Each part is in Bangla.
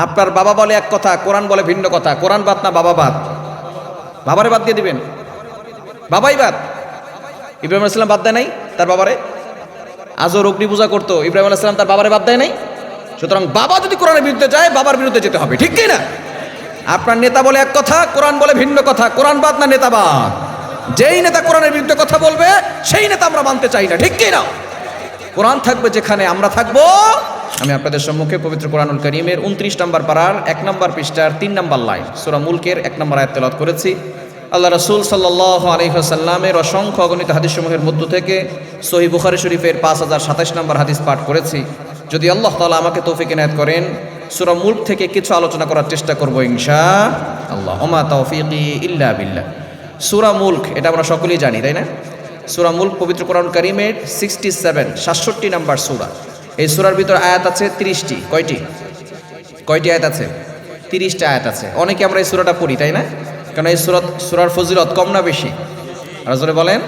আপনার বাবা বলে এক কথা, কোরআন বলে ভিন্ন কথা। কোরআন বাদ না বাবা বাদ? বাবারে বাদ দিয়ে দিবেন? বাবাই বাদ। ইব্রাহিম আলাইহিস সালাম বাদ দেয় নাই তার বাবারে? আজও অগ্নি পূজা করতো, ইব্রাহিম আলাইহিস সালাম তার বাবারে বাদ দেয় নাই? সুতরাং বাবা যদি কোরআনের বিরুদ্ধে যায়, বাবার বিরুদ্ধে যেতে হবে, ঠিক কি না? আপনার নেতা বলে এক কথা, কোরআন বলে ভিন্ন কথা। কোরআন বাদ না নেতা বাদ? যেই নেতা কোরআনের বিরুদ্ধে কথা বলবে সেই নেতা আমরা মানতে চাই না, ঠিক কি না? কোরআন থাকবে যেখানে আমরা থাকবো। আমি আপনাদের সম্মুখে পবিত্র কোরআনুল কারীমের 29 নম্বর পারার 1 নম্বর পৃষ্ঠার 3 নম্বর লাইন সূরা মুলকের 1 নম্বর আয়াত তেলাওয়াত করেছি। আল্লাহ রাসূল সাল্লাল্লাহু আলাইহি ওয়াসাল্লামের অসংখ্য অগণিত হাদিসসমূহের মধ্য থেকে সহিহ বুখারী শরীফের 5027 নম্বর হাদিস পাঠ করেছি। যদি আল্লাহ তাআলা আমাকে তৌফিক ইনায়াত করেন, সূরা মুলক থেকে কিছু আলোচনা করার চেষ্টা করব ইনশাআল্লাহ। ওমা তাওফীকি ইল্লা বিল্লাহ। সূরা মুলক এটা আমরা সকলেই জানি, তাই না? সূরা মুলক পবিত্র কোরআন কারীমের 67 নম্বর সূরা। এই সূরার ভিতর আয়াত আছে 30টি। কয়টি আয়াত আছে? 30টা আয়াত আছে। অনেকে আমরা এই সূরাটা পড়ি, তাই না? কারণ এই সূরার ফজিলত কম না বেশি? রাসূল বলেন,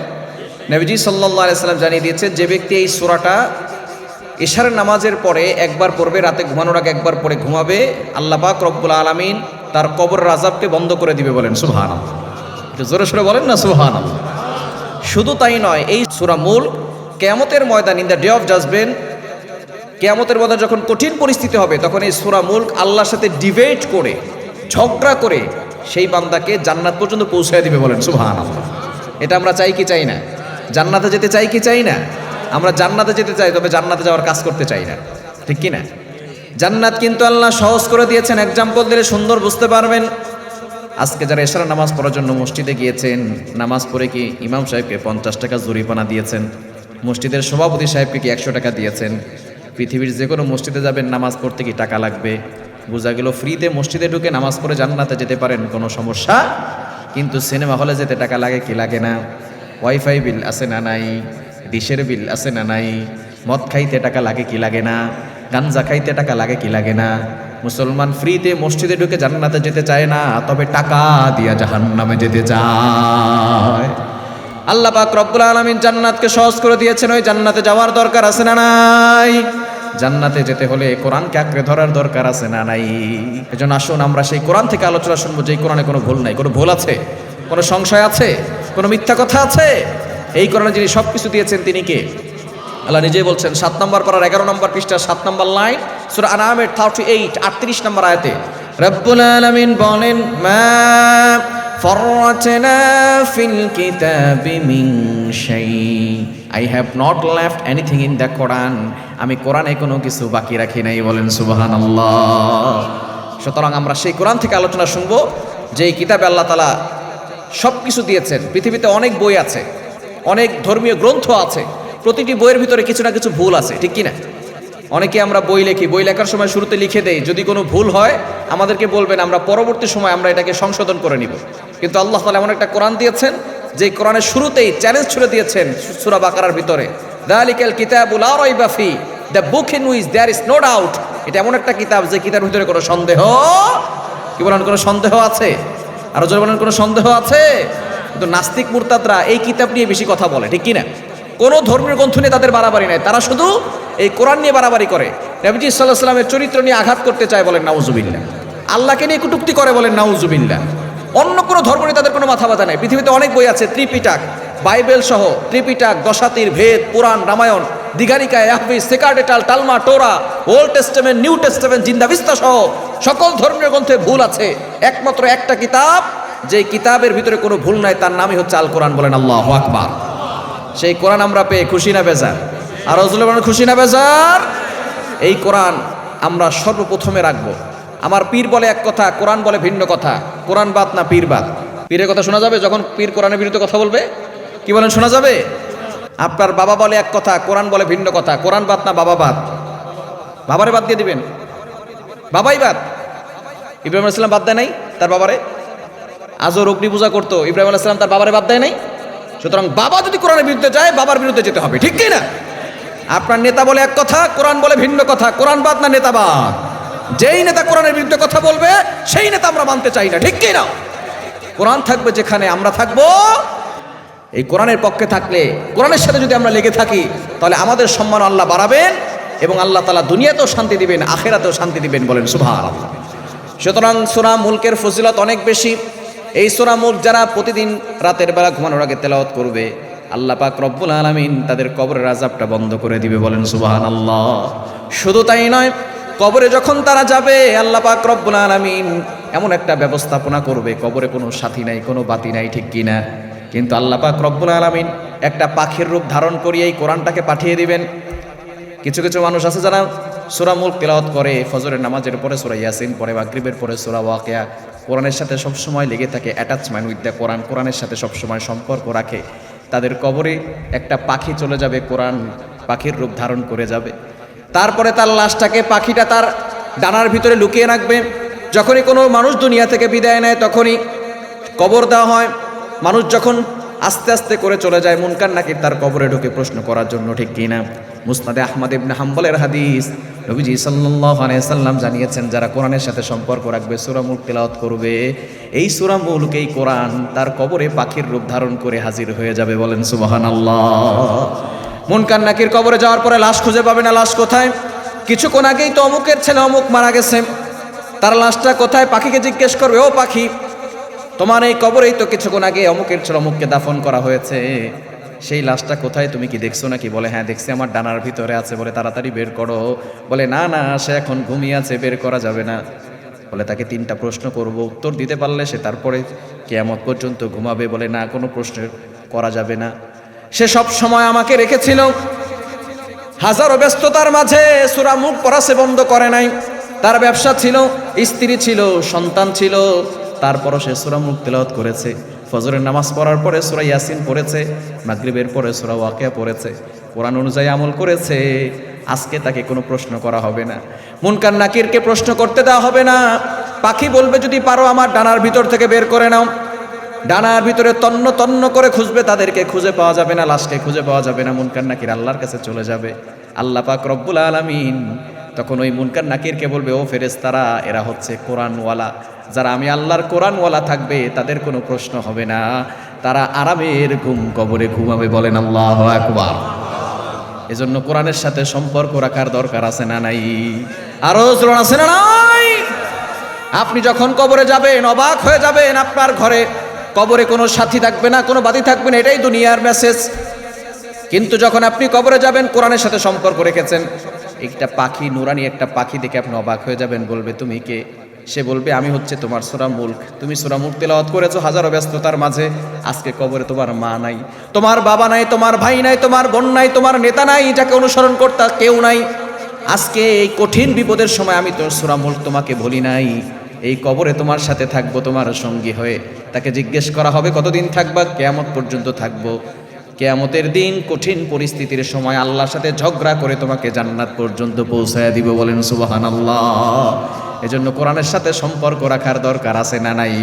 নবীজি সাল্লাল্লাহু আলাইহি সাল্লাম জানিয়ে দিয়েছে, যে ব্যক্তি এই সূরাটা ইশার নামাজের পরে একবার পড়বে, রাতে ঘুমানোর আগে একবার পড়ে ঘুমাবে, আল্লাহ পাক রব্বুল আলামিন তার কবরের আযাবকে বন্ধ করে দিবে। বলেন সুবহানাল্লাহ। একটু জোরে সোরে বলেন না সুবহানাল্লাহ। শুধু তাই নয়, এই সূরা মুলক কিয়ামতের ময়দান, in the day of judgement, কিয়ামতের ময়দানে যখন কঠিন পরিস্থিতি হবে, তখন এই সূরা মুলক আল্লাহর সাথে ডিবেট করে, ঝগড়া করে সেই বান্দাকে জান্নাত পর্যন্ত পৌঁছায় দিবে। বলেন সুবহানাল্লাহ। এটা আমরা চাই কি চাই না? জান্নাতে যেতে চাই কি চাই না? আমরা জান্নাতে যেতে চাই, তবে জান্নাতে যাওয়ার কাজ করতে চাই না, ঠিক কি না? জান্নাত কিন্তু আল্লাহ সহজ করে দিয়েছেন। এক্সাম্পল দিলে সুন্দর বুঝতে পারবেন। আজকে যারা এশার নামাজ পড়ার জন্য মসজিদে গিয়েছেন, নামাজ পড়ে কি ইমাম সাহেবকে 50 টাকা জরিমানা দিয়েছেন? মসজিদের সভাপতি সাহেবকে কি 100 টাকা দিয়েছেন? পৃথিবীর যে কোনো মসজিদে যাবেন, নামাজ পড়তে কি টাকা লাগবে? বোঝা গেল ফ্রিতে মসজিদে ঢুকে নামাজ পড়ে জান্নাতে যেতে পারেন, কোনো সমস্যা। কিন্তু সিনেমা হলে যেতে টাকা লাগে কি লাগে না? ওয়াইফাই বিল আছে না নাই? ডিশের বিল আছে না নাই? মদ খাইতে টাকা লাগে কি লাগে না? গাঞ্জা খাইতে টাকা লাগে কি লাগে না? মুসলমান ফ্রিতে মসজিদে ঢুকে জান্নাতে যেতে চায় না, তবে টাকা দিয়া জাহান্নামে যেতে চায়। আল্লাহ পাক রব্বুল আলামিন জান্নাতকে সহজ করে দিয়েছেন। ওই জান্নাতে যাওয়ার দরকার আছে না নাই? জান্নাতে যেতে হলে কোরআনকে আঁকড়ে ধরার দরকার আছে না নাই? এজন্য আসুন আমরা সেই কোরআন থেকে আলোচনা শুনবো, যে কোরআনে কোনো ভুল নাই। কোনো ভুল আছে? কোনো সংশয় আছে? কোনো মিথ্যা কথা আছে? এই কোরআনে যিনি সব কিছু দিয়েছেন তিনি কে? আল্লাহ নিজেই বলছেন 7 নম্বর পারার 11 নম্বর পৃষ্ঠা 7 নম্বর লাইন সূরা আনআমের 38 নম্বর আয়াতে রব্বুল আলামিন বলেন, মা ফাররাতনা ফিল কিতাবি মিন শাই, I have not left anything in the Quran. আমি কোরআনে কোনো কিছু বাকি রাখি নাই। বলেন সুবহানাল্লাহ। সুতরাং আমরা সেই কোরআন থেকে আলোচনা শুনবো, যেই কিতাবে আল্লাহ তাআলা সব কিছু দিয়েছেন। পৃথিবীতে অনেক বই আছে, অনেক ধর্মীয় গ্রন্থ আছে, প্রতিটি বইয়ের ভিতরে কিছু না কিছু ভুল আছে, ঠিক কি না? অনেকে আমরা বই লিখি, বই লেখার সময় শুরুতে লিখে দেই, যদি কোনো ভুল হয় আমাদেরকে বলবেন, আমরা পরবর্তী সময় আমরা এটাকে সংশোধন করে নিব। কিন্তু আল্লাহ তাআলা এমন একটা কোরআন দিয়েছেন, যে কোরআনের শুরুতেই চ্যালেঞ্জ ছুড়ে দিয়েছেন সূরা বাকারার ভিতরে, যালিকাল কিতাবু লা রাইবা ফি, the book in which there is no doubt. এটা এমন একটা কিতাব যে কিতাবের ভিতরে কোনো সন্দেহ, কি বলেন, কোনো সন্দেহ আছে? আরো জোরে বলেন, কোনো সন্দেহ আছে? কিন্তু নাস্তিক মুরতাদরা এই কিতাব নিয়ে বেশি কথা বলে, ঠিক কি না? কোনো ধর্মীয় গ্রন্থ নিয়ে তাদের বাড়াবাড়ি নাই, তারা শুধু এই কোরআন নিয়ে বাড়াবাড়ি করে। নবীজি সাল্লাল্লাহু আলাইহি ওয়াসাল্লামের চরিত্র নিয়ে আঘাত করতে চায়, বলেন নাউজুবিল্লাহ। আল্লাহকে নিয়ে কটূক্তি করে, বলেন নাউজুবিল্লাহ। অন্য কোনো ধর্ম নিয়ে তাদের কোনো মাথা ব্যথা নাই। পৃথিবীতে অনেক বই আছে, ত্রিপিটক, বাইবেল সহ ত্রিপিটক, দশাতির ভেদ, পুরাণ, রামায়ণ, দিঘানিকা, ইয়াহবিস, সেকারডেটাল, Talmud, Torah, old testament, new testament, জিন্দাবিস্তা সহ সকল ধর্মীয় গ্রন্থে ভুল আছে। একমাত্র একটা কিতাব, যে কিতাবের ভিতরে কোনো ভুল নাই, তার নামই হচ্ছে আল কোরআন। বলেন আল্লাহু আকবার। সেই কোরআন আমরা পেয়ে খুশি না বেজার? আর রাসূলের বলেন খুশি না বেজার? এই কোরআন আমরা সর্বপ্রথমে রাখবো। আমার পীর বলে এক কথা, কোরআন বলে ভিন্ন কথা। কোরআন বাদ না পীর বাদ? পীরের কথা শোনা যাবে যখন পীর কোরআনের বিরুদ্ধে কথা বলবে? কি বলেন, শোনা যাবে? আপনার বাবা বলে এক কথা, কোরআন বলে ভিন্ন কথা। কোরআন বাদ না বাবা বাদ? বাবারে বাদ দিয়ে দিবেন? বাবাই বাদ। ইব্রাহিম আলাইহিস সালাম বাদ দেয় নাই তার বাবারে? আজও অগ্নি পূজা করতো, ইব্রাহিম আলাইহিস সালাম তার বাবারে বাদ দেয় নাই? সুতরাং বাবা যদি কোরআনের বিরুদ্ধে যায়, বাবার বিরুদ্ধে যেতে হবে, ঠিক কি না? আপনার নেতা বলে এক কথা, কোরআন বলে ভিন্ন কথা। কোরআন বাদ না নেতা বাদ? যেই নেতা কোরআনের বিরুদ্ধে কথা বলবে সেই নেতা আমরা মানতে চাই না, ঠিক কি না? কোরআন থাকবে যেখানে আমরা থাকবো। এই কোরআনের পক্ষে থাকলে, কোরআনের সাথে যদি আমরা লেগে থাকি, তাহলে আমাদের সম্মান আল্লাহ বাড়াবেন, এবং আল্লাহ তাআলা দুনিয়াতেও শান্তি দিবেন, আখিরাতেও শান্তি দিবেন, বলেন সুবহানাল্লাহ। সুতরাং সূরা মুলকের ফজিলত অনেক বেশি। এই সূরা মুলক যারা প্রতিদিন রাতের বেলা ঘুমানোর আগে তেলাওয়াত করবে, আল্লাহ পাক রব্বুল আলামিন তাদের কবরের আযাবটা বন্ধ করে দিবে, বলেন সুবহানাল্লাহ। শুধু তাই নয়, কবরে যখন তারা যাবে আল্লাহ পাক রব্বুল আলামিন এমন একটা ব্যবস্থাপনা করবে, কবরে কোনো সাথী নাই, কোনো বাতি নাই, ঠিক কিনা? কিন্তু আল্লাহ পাক রব্বুল আলামিন একটা পাখির রূপ ধারণ করিয়ে এই কোরআনটাকে পাঠিয়ে দিবেন। কিছু কিছু মানুষ আছে যারা সূরা মুলক তেলাওয়াত করে, ফজরের নামাজের পরে সূরা ইয়াসিন পড়ে, মাগরিবের পরে সূরা ওয়াকিয়া, কোরআনের সাথে সবসময় লেগে থাকে, অ্যাটাচমেন্ট উইথ দ্য কোরআন, কোরআনের সাথে সবসময় সম্পর্ক রাখে। তাদের কবরে একটা পাখি চলে যাবে, কোরআন পাখির রূপ ধারণ করে যাবে। তারপরে তার লাশটাকে পাখিটা তার ডানার ভিতরে লুকিয়ে রাখবে। যখনই কোনো মানুষ দুনিয়া থেকে বিদায় নেয় তখনই কবর দেওয়া হয়। মানুষ যখন আস্তে আস্তে করে চলে যায়, মুনকার নাকির তার কবরে ঢুকে প্রশ্ন করার জন্য, ঠিক কিনা? মুসনাদে আহমদ ইবনে হাম্বলের হাদিস, নবীজি সাল্লাল্লাহু আলাইহি সাল্লাম জানিয়েছেন, যারা কোরআনের সাথে সম্পর্ক রাখবে, সূরা মুলক তেলাওয়াত করবে, এই সূরা মুলক, এই কোরআন তার কবরে পাখির রূপ ধারণ করে হাজির হয়ে যাবে, বলেন সুবহানাল্লাহ। মুনকার নাকির কবরে যাওয়ার পরে লাশ খুঁজে পাবে না, লাশ কোথায়? কিছুক্ষণ আগেই তো অমুকের ছেলে অমুক মারা গেছে, তার লাশটা কোথায়? পাখিকে জিজ্ঞেস করবে, ও পাখি, তোমার এই কবরেই তো কিছুক্ষণ আগে অমুকের ছেলে অমুককে দাফন করা হয়েছে, সেই লাশটা কোথায়? তুমি কি দেখছো নাকি? বলে হ্যাঁ দেখছি, আমার ডানার ভিতরে আছে। বলে তাড়াতাড়ি বের করো। বলে না না, সে এখন ঘুমিয়ে আছে, বের করা যাবে না। বলে তাকে 3টা প্রশ্ন করব, উত্তর দিতে পারলে সে তারপরে কিয়ামত পর্যন্ত ঘুমাবে। বলে না, কোনো প্রশ্ন করা যাবে না। সে সব সময় আমাকে রেখেছিল, হাজারো ব্যস্ততার মাঝে সূরা মুলক পড়া সে বন্ধ করে নাই। তার ব্যবসা ছিল, স্ত্রী ছিল, সন্তান ছিল, তারপরও সে সূরা মুলক তেলাওয়াত করেছে। ফজরের নামাজ পড়ার পরে সূরা ইয়াসিন পড়েছে, মাগরিবের পরে সূরা ওয়াকিয়া পড়েছে, কোরআন অনুযায়ী আমল করেছে। আজকে তাকে কোনো প্রশ্ন করা হবে না, মুনকার নাকিরকে প্রশ্ন করতে দেওয়া হবে না। পাখি বলবে, যদি পারো আমার ডানার ভিতর থেকে বের করে নাও। ডানার ভিতরে তন্ন তন্ন করে খুঁজবে, তাদেরকে খুঁজে পাওয়া যাবে না, লাশকে খুঁজে পাওয়া যাবে না। মুনকার নাকির আল্লাহর কাছে চলে যাবে। আল্লাহ পাক রব্বুল আলামিন তখন ওই মুনকার নাকিরকে বলবে, ও ফেরেশতারা, এরা হচ্ছে কোরআনওয়ালা, যারা আমি আল্লাহর কোরআনওয়ালা থাকবে তাদের কোনো প্রশ্ন হবে না, তারা আরামের ঘুম কবরে ঘুমাবে, বলেন আল্লাহু আকবার। এজন্য কোরআনের সাথে সম্পর্ক রাখার দরকার আছে না নাই? আরো জোর আছে না নাই? আপনি যখন কবরে যাবেন অবাক হয়ে যাবেন, আপনার ঘরে কবরে কোনো সাথী থাকবে না, কোনো বাতি থাকবে না, এটাই দুনিয়ার মেসেজ। কিন্তু যখন আপনি কবরে যাবেন, কোরআনের সাথে সম্পর্ক রেখেছেন, একটা পাখি, নুরানি একটা পাখি দেখে আপনি অবাক হয়ে যাবেন। বলবে, তুমি কে? সে বলবে, আমি হচ্ছে তোমার সূরা মুলক। তুমি সূরা মুলক তেলাওয়াত করেছো হাজারো ব্যস্ততার মাঝে, আজকে কবরে তোমার মা নাই, তোমার বাবা নাই, তোমার ভাই নাই, তোমার বোন নাই, তোমার নেতা নাই, যাকে অনুসরণ করতে কেউ নাই। আজকে এই কঠিন বিপদের সময় আমি তোর সূরা মুলক তোমাকে বলি নাই, এই কবরে তোমার সাথে থাকবো, তোমার সঙ্গী হয়ে। তাকে জিজ্ঞেস করা হবে, কতদিন থাকবা? কিয়ামত পর্যন্ত থাকবো। কিয়ামতের দিন কঠিন পরিস্থিতির সময় আল্লাহর সাথে ঝগড়া করে তোমাকে জান্নাত পর্যন্ত পৌঁছায় দিব, বলেন সুবহানাল্লাহ। এজন্য কোরআনের সাথে সম্পর্ক রাখার দরকার আছে না নাই?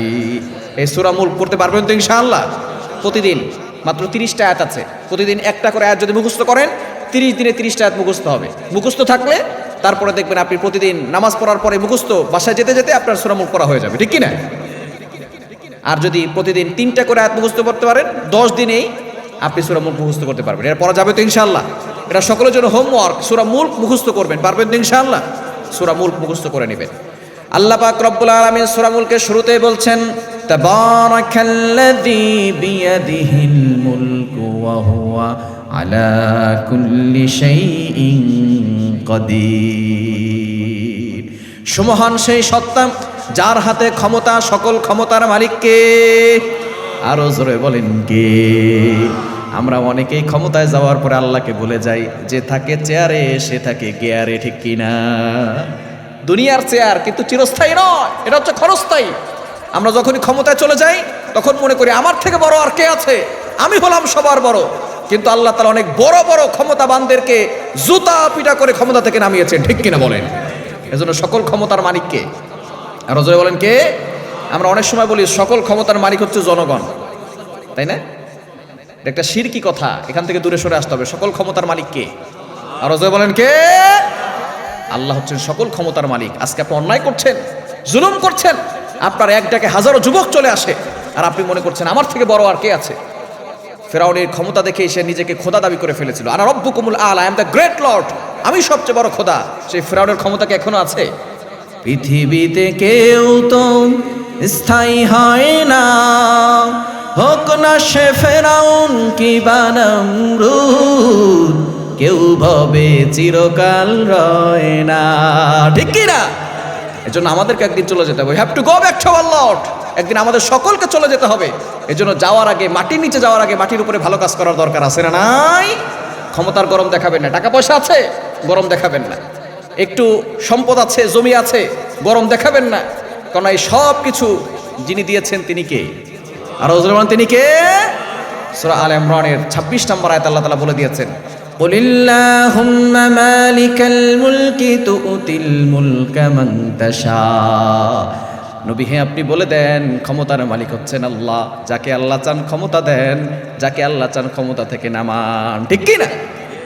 এই সূরা মুলক পড়তে পারবেন তো ইনশাআল্লাহ? প্রতিদিন মাত্র 30টা আয়াত আছে, প্রতিদিন একটা করে আয়াত যদি মুখস্থ করেন, 30 দিনে 30টা আয়াত মুখস্থ হবে। মুখস্থ থাকলে তারপরে দেখবেন আপনি প্রতিদিন নামাজ পড়ার পরে মুখস্থ, বাসায় যেতে যেতে আপনার সূরা মুলক পড়া হয়ে যাবে, ঠিক কি না? আর যদি প্রতিদিন 3টা করে আয়াত মুখস্থ করতে পারেন, 10 দিনেই আপনি সূরা মুলক মুখস্থ করতে পারবেন। এর পড়া যাবে তো ইনশাআল্লাহ? এটা সকলের জন্য হোমওয়ার্ক, সূরা মুলক মুখস্থ করবেন, পারবেন তো ইনশাআল্লাহ? সূরা মুলক মুখস্থ করে নেবেন। আল্লাহ পাক রব্বুল আলামিন সূরা মুলকের শুরুতেই বলছেন, তাবারাকাল্লাযী বিয়াদিহিল মুলকু ওয়া হুয়া আলা কুল্লি শাইইন কাদির। সুমহান সেই সত্তা যার হাতে ক্ষমতা, সকল ক্ষমতার মালিক কে? আরো জোরে বলেন কে? আমরা অনেকেই ক্ষমতায় যাওয়ার পরে আল্লাহকে ভুলে যাই। যে থাকে চেয়ারে সে থাকে গিয়ারে, ঠিক কিনা? দুনিয়ার চেয়ার কিন্তু চিরস্থায়ী নয়, এটা হচ্ছে ক্ষণস্থায়ী। আমরা যখনই ক্ষমতায় চলে যাই তখন মনে করি আমার থেকে বড় আর কে আছে, আমি হলাম সবার বড়। কিন্তু আল্লাহ তাআলা অনেক বড় বড় ক্ষমতাবানদেরকে জুতা পিটা করে ক্ষমতা থেকে নামিয়েছেন, ঠিক কিনা বলেন? এজন্য সকল ক্ষমতার মালিক কে? আর জোরে বলেন কে? আমরা অনেক সময় বলি সকল ক্ষমতার মালিক হচ্ছে জনগণ, তাই না? এটা একটা শিরকি কথা, এখান থেকে দূরে সরে আসতে হবে। সকল ক্ষমতার মালিক কে? আর জোরে বলেন কে? আল্লাহ হচ্ছেন সকল ক্ষমতার মালিক। আজকে আপনি অন্যায় করছেন, জুলুম করছেন, আপনার এক ডাকে হাজারো যুবক চলে আসে, আর আপনি মনে করছেন আমার থেকে বড় আর কে আছে। ফেরাউনের ক্ষমতা দেখে সে নিজেকে খোদা দাবি করে ফেলেছিল, আনা রব্বুকুমুল আলা, I am the great Lord. আমি সবচেয়ে বড় খোদা, সেই ফেরাউনের ক্ষমতা কি এখনো আছে? পৃথিবীতে কেউ তো স্থায়ী হয় না, হোক না সে ফেরাউন কি বা নমরুদ, কেউ ভবে চিরকাল রয় না, ঠিক কি না? এজন্য আমাদেরকে একদিন চলে যেতে হবে, we have to go back to our Lord. একদিন আমাদের সকলকে চলে যেতে হবে। এজন্য যাওয়ার আগে, মাটির নিচে যাওয়ার আগে মাটির উপরে ভালো কাজ করার দরকার আছে না নাই? ক্ষমতার গরম দেখাবেন না, টাকা পয়সা আছে গরম দেখাবেন না, একটু সম্পদ আছে, জমি আছে, গরম দেখাবেন না। কারণ এই সব কিছু যিনি দিয়েছেন তিনি কে? আর বলেন তিনি কে? সূরা আলে ইমরানের 26 নম্বর আয়াতে আল্লাহ তাআলা বলে দিয়েছেন, কুলিল্লাহুম্মা মালিকাল মুলকি তুতিল মুলকা মান তাশা। নবী হে, আপনি বলে দেন ক্ষমতার মালিক হচ্ছেন আল্লাহ, যাকে আল্লাহ চান ক্ষমতা দেন, যাকে আল্লাহ চান ক্ষমতা থেকে নামান, ঠিক কি না?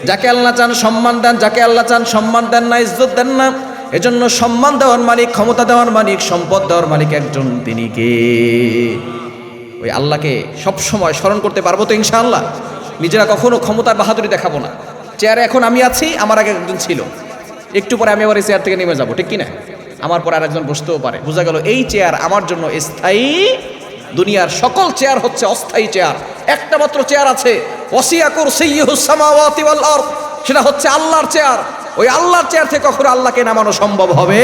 যাকে আল্লাহ চান সম্মান দেন, যাকে আল্লাহ চান সম্মান দেন না, ইজ্জত দেন না। এজন্য সম্মান দেওয়ার মালিক, ক্ষমতা দেওয়ার মালিক, সম্পদ দেওয়ার মালিক একজন, তিনি কে? ওই আল্লাহকে সবসময় স্মরণ করতে পারবো তো ইনশাআল্লাহ? নিজেরা কখনো ক্ষমতার বাহাদুরি দেখাবো না। চেয়ারে এখন আমি আছি, আমার আগে একজন ছিল, একটু পরে আমি আবার এই চেয়ার থেকে নেমে যাবো, ঠিক কিনা? আমার পরে আরেকজন বসতেও পারে। বোঝা গেল এই চেয়ার আমার জন্য স্থায়ী, দুনিয়ার সকল চেয়ার হচ্ছে অস্থায়ী চেয়ার। একটা মাত্র চেয়ার আছে, ওয়াসিয়া কুরসিয়্যুহুস সামাওয়াতি ওয়াল আরদ, সেটা হচ্ছে আল্লাহর চেয়ার। ওই আল্লাহর চেয়ার থেকে কখনো আল্লাহকে নামানো সম্ভব হবে?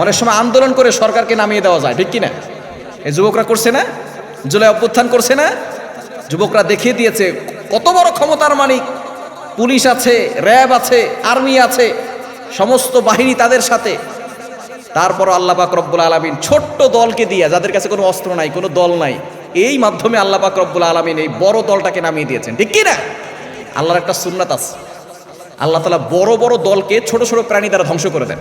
অনেক সময় আন্দোলন করে সরকারকে নামিয়ে দেওয়া যায়, ঠিক কিনা? এই যুবকরা করছে না, জুলাই অভ্যুত্থান করছে না, যুবকরা দেখিয়ে দিয়েছে কত বড় ক্ষমতার মালিক। পুলিশ আছে, র্যাব আছে, আর্মি আছে, সমস্ত বাহিনী তাদের সাথে। তারপর আল্লাহ পাক রব্বুল আলামিন ছোট্ট দলকে দিয়ে, যাদের কাছে কোনো অস্ত্র নাই, কোনো দল নাই, এই মাধ্যমে আল্লাহ পাক রব্বুল আলামিন এই বড় দলটাকে নামিয়ে দিয়েছেন, ঠিক কি না? আল্লাহর একটা সুন্নাত আছে, আল্লাহ তাআলা বড় বড় দলকে ছোট ছোট প্রাণী দ্বারা ধ্বংস করে দেন।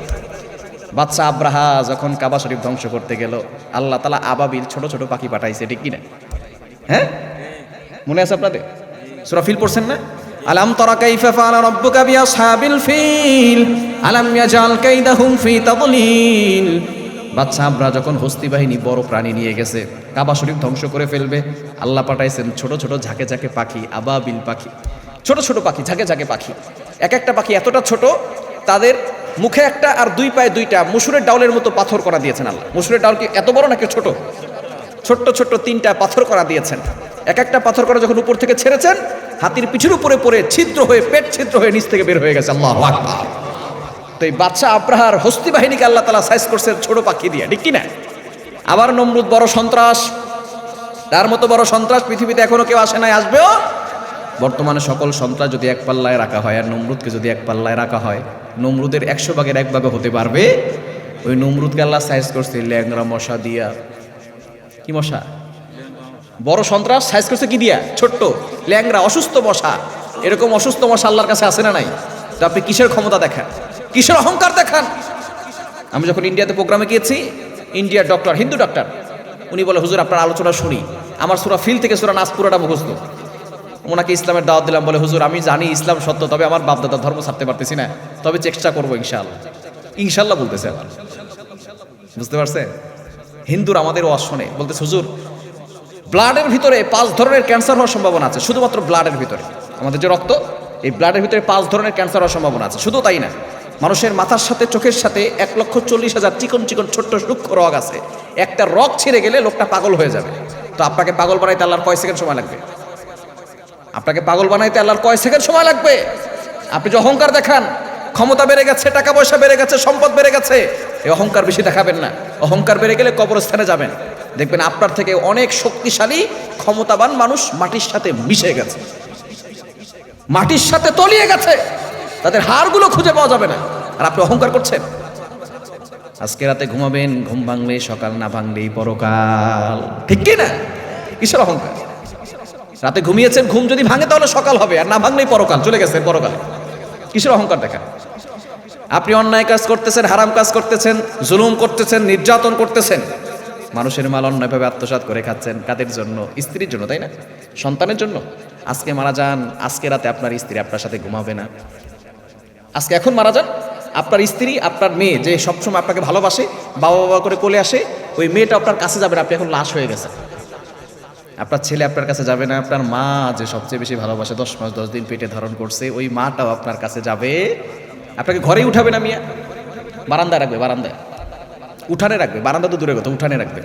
বাদশা আব্রাহা যখন কাবা শরীফ ধ্বংস করতে গেল, আল্লাহ তাআলা আবাবিল ছোট ছোট পাখি পাঠাইছে, ঠিক কি না? হ্যাঁ, মনে আছে আপনাদের? সূরা ফিল পড়ছেন না? আলাম তারা কাইফা ফাআলা রাব্বুকা বিআসহাবিল ফিল আলাম ইয়াজআল কাইদাহুম ফি তাদলিল। বাদশা আব্রাহা যখন হস্তি বাহিনী বড় প্রাণী নিয়ে গেছে, কাবা শরীফ ধ্বংস করে ফেলবে, আল্লাহ পাঠাইছেন ছোট ছোট ঝাঁকে ঝাঁকে পাখি, আবাবিল পাখি, ছোট ছোট পাখি, ঝাঁকে ঝাঁকে পাখি। এক একটা পাখি এতটা ছোট, তাদের মুখে একটা আর দুই পায়ে দুইটা মুসুরের ডাউলের মতো পাথর করা দিয়েছেন আল্লাহ। মুসুরের ডাউল কি এত বড় নাকি ছোট? ছোট্ট ছোট্ট তিনটা পাথর করা দিয়েছেন। এক একটা পাথর করা যখন উপর থেকে ছেড়েছেন, হাতির পিঠের উপরে পড়ে ছিদ্র হয়ে, পেট ছিদ্র হয়ে নিচ থেকে বের হয়ে গেছে। আল্লাহু আকবার। তো এই বাদশা আব্রাহার হস্তি বাহিনীকে আল্লাহ তাআলা সাইজ করছেন ছোট পাখি দিয়ে, ঠিক কিনা? আবার নমরুদ বড় সন্ত্রাস, তার মতো বড় সন্ত্রাস পৃথিবীতে এখনো কেউ আসে নাই, আসবেও। বর্তমানে সকল সন্ত্রাস যদি এক পাল্লায় রাখা হয় আর নমরুদকে যদি এক পাল্লায় রাখা হয়, নমরুদের 100 ভাগের 1 ভাগও হতে পারবে। ওই নমরুদকে আল্লাহ সাইজ করছে ল্যাংরা মশা দিয়া। কি মশা? বড় সন্ত্রাস সাইজ করছে কি দিয়া? ছোট্ট ল্যাংরা অসুস্থ মশা। এরকম অসুস্থ মশা আল্লাহর কাছে আছে না নাই? তো আপনি কিসের ক্ষমতা দেখান, কিসের অহংকার দেখান? আমি যখন ইন্ডিয়াতে প্রোগ্রামে গিয়েছি, ইন্ডিয়ার ডক্টর, হিন্দু ডক্টর, উনি বলে হুজুর আপনার আলোচনা শুনি, আমার সূরা ফিল থেকে সূরা নাস পুরোটা মুখস্থ। ওনাকে ইসলামের দাওয়াত দিলাম, বলে হুজুর আমি জানি ইসলাম সত্য, তবে আমার বাপদাদার ধর্ম ছাড়তে পারতেছি না, তবে চেষ্টা করবো ইনশাআল্লাহ। ইনশাআল্লাহ বলতেছে আবার, বুঝতে পারছে? হিন্দুর আমাদের ওয়াজ শোনে, বলতেছে হুজুর ব্লাডের ভিতরে 5 ধরনের ক্যান্সার হওয়ার সম্ভাবনা আছে, শুধুমাত্র ব্লাডের ভিতরে, আমাদের যে রক্ত, এই ব্লাডের ভিতরে 5 ধরনের ক্যান্সার হওয়ার সম্ভাবনা আছে। শুধু তাই না, মানুষের মাথার সাথে চোখের সাথে 1,40,000 চিকন চিকন ছোট্ট সূক্ষ্ম রগ আছে। একটা রগ ছিঁড়ে গেলে লোকটা পাগল হয়ে যাবে। তো আপনাকে পাগল বানাইতে আল্লাহর কয় সেকেন্ড সময় লাগবে? আপনাকে পাগল বানাইতে আল্লাহর কয় সেকেন্ড সময় লাগবে? আপনি যে অহংকার দেখান, ক্ষমতা বেড়ে গেছে, টাকা পয়সা বেড়ে গেছে, সম্পদ বেড়ে গেছে, এই অহংকার বেশি দেখাবেন না। অহংকার বেড়ে গেলে কবরস্থানে যাবেন, দেখবেন আপনার থেকে অনেক শক্তিশালী ক্ষমতাবান মানুষ মাটির সাথে মিশে গেছে, মাটির সাথে তলিয়ে গেছে, তাদের হাড়গুলো খুঁজে পাওয়া যাবে না। আর আপনি অহংকার করছেন। আজকে রাতে ঘুমাবেন, ঘুম ভাঙলে সকাল, না ভাঙলেই পরকাল, ঠিক কি না? কিসের অহংকার? রাতে ঘুমিয়েছেন, ঘুম যদি ভাঙে তাহলে সকাল হবে, আর না ভাঙলেই পরকাল, চলে গেছে পরকালে। কিসের অহংকার দেখা? আপনি অন্যায় কাজ করতেছেন, হারাম কাজ করতেছেন, জুলুম করতেছেন, নির্যাতন করতেছেন, মানুষের মাল অন্যায়ভাবে আত্মসাৎ করে খাচ্ছেন। কাদের জন্য? স্ত্রীর জন্য, তাই না? সন্তানের জন্য। আজকে মারা যান, আজকে রাতে আপনার স্ত্রী আপনার সাথে ঘুমাবে না। আজকে এখন মারা যান, আপনার স্ত্রী, আপনার মেয়ে যে সবসময় আপনাকে ভালোবাসে, বাবা বাবা করে কোলে আসে, ওই মেয়েটা আপনার কাছে যাবে না, আপনি এখন লাশ হয়ে গেছেন। আপনার ছেলে আপনার কাছে যাবে না, আপনার মা যে সবচেয়ে বেশি ভালোবাসে 10 মাস 10 দিন পেটে ধারণ করছে, ওই মাটাও আপনার কাছে যাবে, আপনাকে ঘরেই উঠাবে না মিয়া, বারান্দায় রাখবে, বারান্দায় উঠানে রাখবে, বারান্দা তো দূরে কথা, উঠানে রাখবে,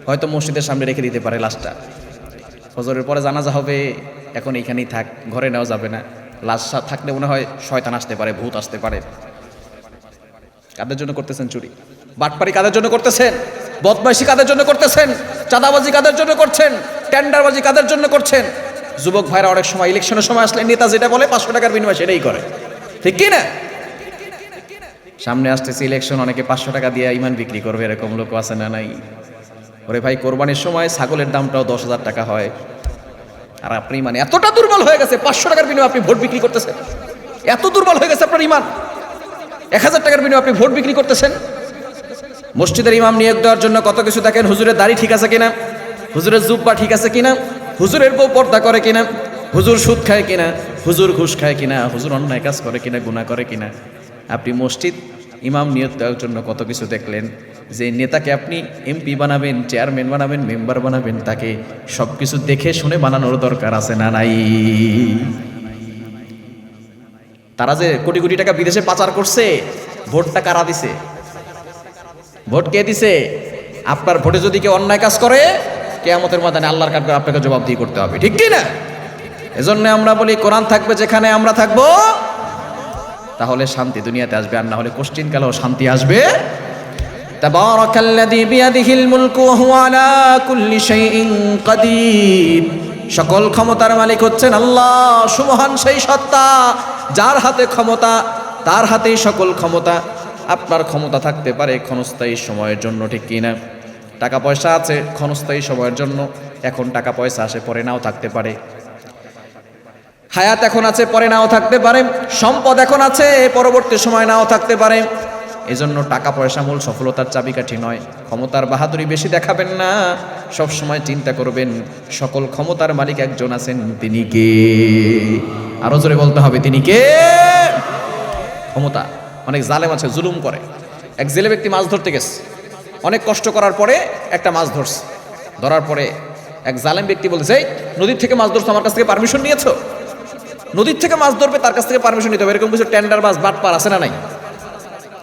হয়তো মসজিদের সামনে রেখে দিতে পারে লাশটা, ফজরের পরে জানাজা হবে, এখন এইখানেই থাক, ঘরে নেওয়া যাবে না, লাশ থাকলে মনে হয় শয়তান আসতে পারে, ভূত আসতে পারে। কাদের জন্য করতেছেন চুরি? বাটপারি কাদের জন্য করতেছেন? বদমাইশি কাদের জন্য করতেছেন? চাঁদাবাজি কাদের জন্য করছেন? টেন্ডারবাজি কাদের জন্য করছেন? যুবক ভাইরা অনেক সময় ইলেকশনের সময় আসলে নেতা যেটা বলে 500 টাকার বিনিময়ে সেটাই করে, ঠিক কি না? সামনে আসতেছে ইলেকশন, অনেকে 500 টাকা দিয়ে ইমান বিক্রি করবে, এরকম লোক আছে না নাই? ওরে ভাই, কোরবানির সময় ছাগলের দামটাও 10,000 টাকা হয়, আর আপনি মানে এতটা দুর্বল হয়ে গেছে 500 টাকার বিনিময়ে আপনি ভোট বিক্রি করতেছেন, এত দুর্বল হয়ে গেছে আপনার ইমান, 1000 টাকার বিনিময়ে আপনি ভোট বিক্রি করতেছেন। মসজিদের ইমাম নিয়োগ দেওয়ার জন্য কত কিছু দেখেন, হুজুরের দাড়ি ঠিক আছে কিনা, হুজুরের জুব্বা ঠিক আছে কিনা, হুজুরের বউ পর্দা করে কিনা, হুজুর সুদ খায় কিনা, হুজুর ঘুষ খায় কিনা, হুজুর অন্যায় কাজ করে কিনা, গুনাহ করে কিনা। আপনি মসজিদ ইমাম নিয়োগ দেওয়ার জন্য কত কিছু দেখলেন, যে নেতাকে আপনি এমপি বানাবেন, চেয়ারম্যান বানাবেন, মেম্বার বানাবেন, তাকে সব কিছু দেখে শুনে বানানোর দরকার আছে না নাই? তারা যে কোটি কোটি টাকা বিদেশে পাচার করছে, ভোটটা কারা দিছে? ভোট কে দিছে? আপনার ভোটে যদি কেউ অন্যায় কাজ করে, কিয়ামতের ময়দানে আল্লাহর কাছে আপনাকে জবাবদিহি করতে হবে, ঠিক কি না? এজন্য আমরা বলি, কোরআন থাকবে যেখানে আমরা থাকবো, তাহলে শান্তি দুনিয়াতে আসবে, আর না হলে কোশ্চিন কালেও শান্তি আসবে। তাবারাকাল্লাযী বিয়াদিহিল মুলকু ওয়া হুয়া আলা কুল্লি শাইইন কাদির। সকল ক্ষমতার মালিক হচ্ছেন আল্লাহ, সুমহান সেই সত্তা যার হাতে ক্ষমতা, তার হাতেই সকল ক্ষমতা। আপনার ক্ষমতা থাকতে পারে ক্ষণস্থায়ী সময়ের জন্য, ঠিক কি না? টাকা পয়সা আছে ক্ষণস্থায়ী সময়ের জন্য, এখন টাকা পয়সা আসে, পরে নাও থাকতে পারে। হায়াত এখন আছে, পরে নাও থাকতে পারে। সম্পদ এখন আছে, পরবর্তী সময় নাও থাকতে পারে। এজন্য টাকা পয়সা মূল সফলতার চাবিকাঠি নয়। ক্ষমতার বাহাদুরি বেশি দেখাবেন না, সব সময় চিন্তা করবেন সকল ক্ষমতার মালিক একজন আছেন, তিনি কে? আরো জোরে বলতে হবে, তিনি কে? ক্ষমতা। অনেক জালেম আছে, জুলুম করে। এক জেলে ব্যক্তি মাছ ধরতে গেছে, অনেক কষ্ট করার পরে একটা মাছ ধরছে। ধরার পরে এক জালেম ব্যক্তি বলছে, এই নদীর থেকে মাছ ধরছো, আমার কাছ থেকে পারমিশন নিয়েছো? নদীর থেকে মাছ ধরবে, তার কাছ থেকে পারমিশন নিতে হবে, এরকম কিছু টেন্ডার বাস বাটপার আছে না নাই?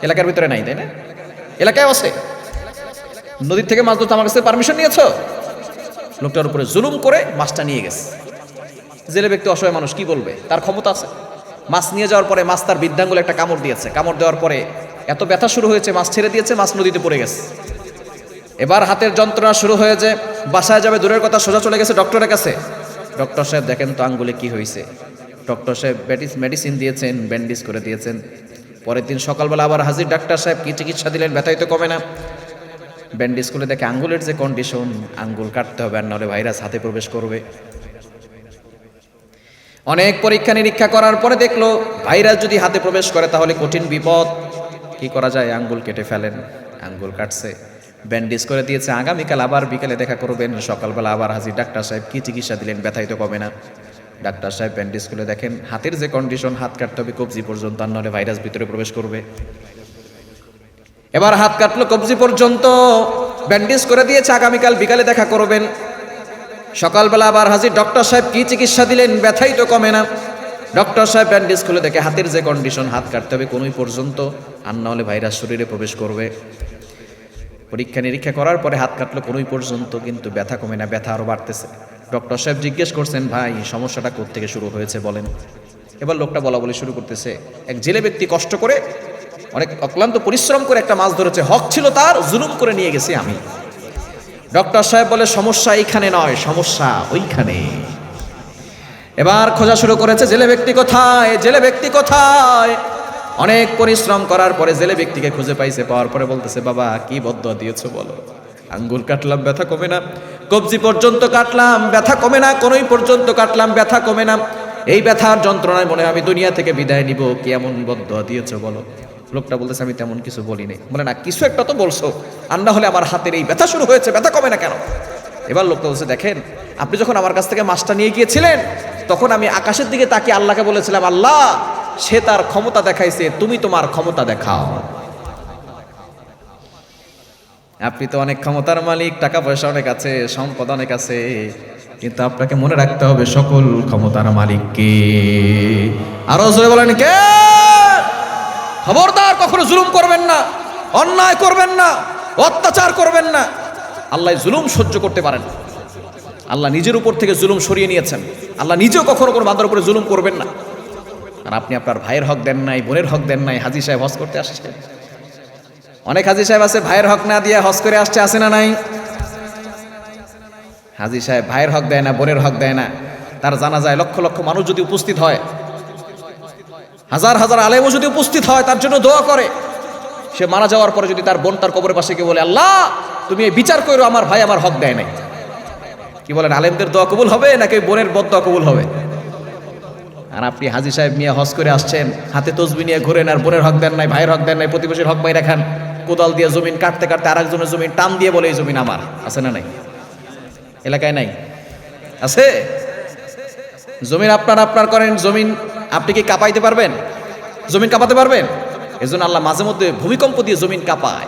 এলাকার ভিতরে নাই, তাই না? এলাকায় আছে। নদীর থেকে মাছ ধরতে আমার কাছ থেকে পারমিশন নিয়েছো? লোকটার উপরে জুলুম করে মাছটা নিয়ে গেছে। জেলে ব্যক্তি অসহায় মানুষ, কি বলবে? তার ক্ষমতা আছে। মাছ নিয়ে যাওয়ার পরে মাছ তার বৃদ্ধাঙ্গুলে একটা কামড় দিয়েছে। কামড় দেওয়ার পরে এত ব্যথা শুরু হয়েছে, মাছ ছেড়ে দিয়েছে, মাছ নদীতে পড়ে গেছে। এবার হাতের যন্ত্রণা শুরু হয়েছে, বাসায় যাবে দূরের কথা, সোজা চলে গেছে ডক্টরের কাছে। ডক্টর সাহেব দেখেন তো আঙ্গুলে কি হয়েছে। ডক্টর সাহেব মেডিসিন দিয়েছেন, ব্যান্ডেজ করে দিয়েছেন। পরের দিন সকালবেলা আবার হাজির ডাক্তার সাহেব, কি চিকিৎসা দিলেন, ব্যথাই তো কমে না। ব্যান্ডেজ করে দেখে আঙ্গুলের যে কন্ডিশন, আঙ্গুল কাটতে হবে, আর নাহলে ভাইরাস হাতে প্রবেশ করবে। অনেক পরীক্ষা নিরীক্ষা করার পরে দেখলো ভাইরাস যদি হাতে প্রবেশ করে তাহলে কঠিন বিপদ। কি করা যায়? আঙ্গুল কেটে ফেলেন। আঙ্গুল কাটছে, ব্যান্ডেজ করে দিয়েছে, আগামীকাল আবার বিকেলে দেখা করবেন। সকালবেলা আবার হাজির ডাক্তার সাহেব, কি চিকিৎসা দিলেন, ব্যথাই তো কমে না। ডাক্তার সাহেব ব্যান্ডেজ করে দেখেন হাতের যে কন্ডিশন, হাত কাটতে হবে কবজি পর্যন্ত, আর নাহলে ভাইরাস ভিতরে প্রবেশ করবে। এবার হাত কাটলো কবজি পর্যন্ত, ব্যান্ডেজ করে দিয়েছে, আগামীকাল বিকালে দেখা করবেন। সকালবেলা আবার হাজির ডক্টর সাহেব, কি চিকিৎসা দিলেন, ব্যথাই তো কমে না। ডক্টর সাহেব ব্যান্ডেজ খুলে দেখে হাতের যে কন্ডিশন, হাত কাটতে হবে কোনোই পর্যন্ত, আর না হলে ভাইরাস শরীরে প্রবেশ করবে। পরীক্ষা নিরীক্ষা করার পরে হাত কাটলো কোনোই পর্যন্ত, কিন্তু ব্যথা কমে না, ব্যথা আরো বাড়তেছে। ডক্টর সাহেব জিজ্ঞেস করছেন, ভাই সমস্যাটা কোত্থেকে শুরু হয়েছে বলেন। এবার লোকটা বলা বলি শুরু করতেছে, এক জেলে ব্যক্তি কষ্ট করে, অনেক অক্লান্ত পরিশ্রম করে একটা মাছ ধরেছে, হক ছিল তার, জুলুম করে নিয়ে গেছি আমি। ডক্টর সাহেব বলে, সমস্যা এইখানে নয়, সমস্যা ওইখানে। এবার খোঁজা শুরু করেছে, জেলে ব্যক্তি কোথায়, জেলে ব্যক্তি কোথায়। অনেক পরিশ্রম করার পরে জেলে ব্যক্তিকে খুঁজে পাইছে। পাওয়ার পরে বলতেছে, বাবা কি বদদোয়া দিয়েছো বলো। আঙ্গুল কাটলাম, ব্যথা কমে না। কবজি পর্যন্ত কাটলাম, ব্যথা কমে না। কোনোই পর্যন্ত কাটলাম, ব্যথা কমে না। এই ব্যথার যন্ত্রণায় মনে হয় আমি দুনিয়া থেকে বিদায় নিব। কি এমন বদদোয়া দিয়েছো বলো। লোকটা বলতেছে, আমি তেমন কিছু বলিনি। বলে, না কিছু একটা তো বলছো, আর না হলে আমার হাতের এই ব্যথা শুরু হয়েছে, ব্যথা কমে না কেন। এবার লোকটা বলছে, দেখেন আপনি যখন আমার কাছ থেকে মাছটা নিয়ে গিয়েছিলেন, তখন আমি আকাশের দিকে তাকিয়ে আল্লাহকে বলেছিলাম, আল্লাহ সে তার ক্ষমতা দেখাইছে, তুমি তোমার ক্ষমতা দেখাও। আপনি তো অনেক ক্ষমতার মালিক, টাকা পয়সা অনেক আছে, সম্পদ অনেক আছে, কিন্তু আপনাকে মনে রাখতে হবে সকল ক্ষমতার মালিক কে? আরো জোরে বলেন কে? খবরদার কখনো জুলুম করবেন না, অন্যায় করবেন না, অত্যাচার করবেন না। আল্লাহ জুলুম সহ্য করতে পারেন। আল্লাহ নিজের উপর থেকে জুলুম সরিয়ে নিয়েছেন। আল্লাহ নিজেও কখনো কোনো বান্দার উপরে জুলুম করবেন না। আর আপনি আপনার ভাইয়ের হক দেন নাই, বোনের হক দেন নাই, হাজী সাহেব হজ করতে আসছেন। অনেক হাজী সাহেব আছে ভাইয়ের হক না দিয়ে হজ করে আসছে, আছে না নাই? হাজী সাহেব ভাইয়ের হক দেয় না, বোনের হক দেয় না। তার জানা যায় লক্ষ লক্ষ মানুষ যদি উপস্থিত হয়, হাজার হাজার আলেমও যদি উপস্থিত হয়, তার জন্য দোয়া করে। সে মারা যাওয়ার পরে যদি তার বোন তার কবরের পাশে গিয়ে বলে, আল্লাহ তুমি এই বিচার করো, আমার ভাই আমার হক দেয় নাই, কি বলেন, আলেমদের দোয়া কবুল হবে নাকি বোনের বদ দোয়া কবুল হবে? আর আপনি হাজী সাহেব মিয়া হজ করে আসছেন, হাতে তসবি নিয়ে ঘুরেন, আর বোনের হক দেন নাই, ভাইয়ের হক দেন নাই, প্রতিবেশীর হক বাইরে খান, কোদাল দিয়ে জমিন কাটতে কাটতে আর একজনের জমিন টান দিয়ে বলে এই জমিন আমার। আছে না নাই? এলাকায় নাই? আছে? জমিন আপনার আপনার করেন, জমিন আপনি কি কাঁপাইতে পারবেন? জমিন কাঁপাতে পারবেন? এজন্য আল্লাহ মাঝে মধ্যে ভূমিকম্প দিয়ে জমিন কাঁপায়।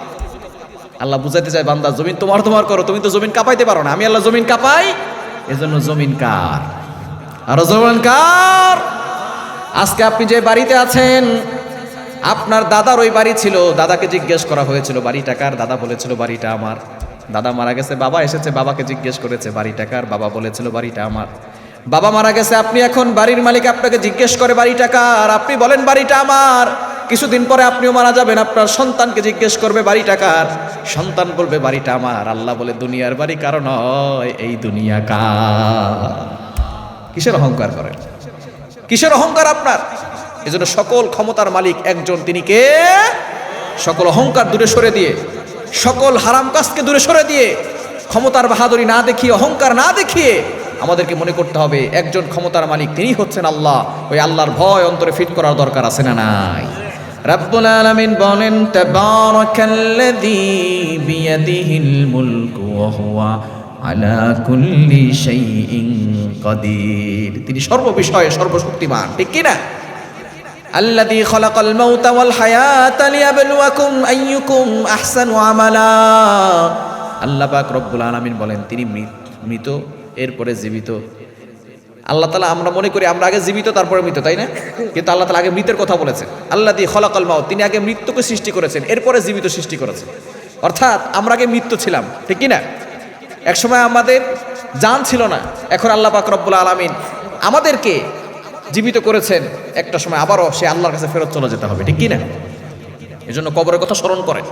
আল্লাহ বুঝাইতে চায়, বান্দা জমিন তোমার তোমার করো, তুমি তো জমিন কাঁপাইতে পারো না, আমি আল্লাহ জমিন কাঁপাই। এজন্য জমিন কার? আরো জমিন কার? আজকে আপনি যে বাড়িতে আছেন, আপনার দাদার ওই বাড়ি ছিল, দাদাকে জিজ্ঞেস করা হয়েছিল বাড়িটা কার? দাদা বলেছিল বাড়িটা আমার। দাদা মারা গেছে, বাবা এসেছে, বাবাকে জিজ্ঞেস করেছে বাড়িটা কার? বাবা বলেছিল বাড়িটা আমার। বাবা মারা গেছে, আপনি এখন বাড়ির মালিক আপনাকে জিজ্ঞেস করে বাড়িটা কার? আপনি বলেন বাড়িটা আমার। কিছুদিন পরে আপনিও মারা যাবেন, আপনার সন্তানকে জিজ্ঞেস করবে বাড়িটা কার? সন্তান বলবে বাড়িটা আমার। আল্লাহ বলে দুনিয়ার বাড়ি কারো নয়, এই দুনিয়া কার? কিসের অহংকার করেন? কিসের অহংকার আপনার? এজন্য সকল ক্ষমতার মালিক একজন, তিনি কে? সকল অহংকার দূরে সরে দিয়ে, সকল হারাম কাজকে দূরে সরে দিয়ে, ক্ষমতার বাহাদুরি না দেখিয়ে, অহংকার না দেখিয়ে আমাদেরকে মনে করতে হবে একজন ক্ষমতার মালিক, তিনি হচ্ছেন আল্লাহ। ওই আল্লাহর ভয় অন্তরে ফিট করার দরকার আছে না নাই? রাব্বুল আলামিন বলেন, তাবারাকাল্লাযী বিয়াদিহিল মুলকু ওয়া হুয়া আলা কুল্লি শাইইন কাদির। তিনি সর্ববিষয়ে সর্বশক্তিমান, ঠিক কি না? আল্লাযী খালাকাল মাউতা ওয়াল হায়াতা লিয়াবলুয়াকুম আইয়ুকুম আহসানু আমালা। আল্লাহ পাক রব্বুল আলামিন বলেন, তিনি মৃত এরপরে জীবিত। আল্লাহ তাআলা, আমরা মনে করি আমরা আগে জীবিত তারপরে মৃত, তাই না? কিন্তু আল্লাহ তাআলা আগে মৃতের কথা বলেছেন। আল্লাযী খালাকাল মাউত, তিনি আগে মৃত্যুকে সৃষ্টি করেছেন, এরপরে জীবিত সৃষ্টি করেছেন। অর্থাৎ আমরা আগে মৃত্যু ছিলাম, ঠিক কি না? একসময় আমাদের জান ছিল না, এখন আল্লাহ পাক রব্বুল আলামিন আমাদেরকে জীবিত করেছেন। একটা সময় আবারও সে আল্লাহর কাছে ফেরত চলে যেতে হবে, ঠিক কি না? এজন্য কবরের কথা স্মরণ করেন।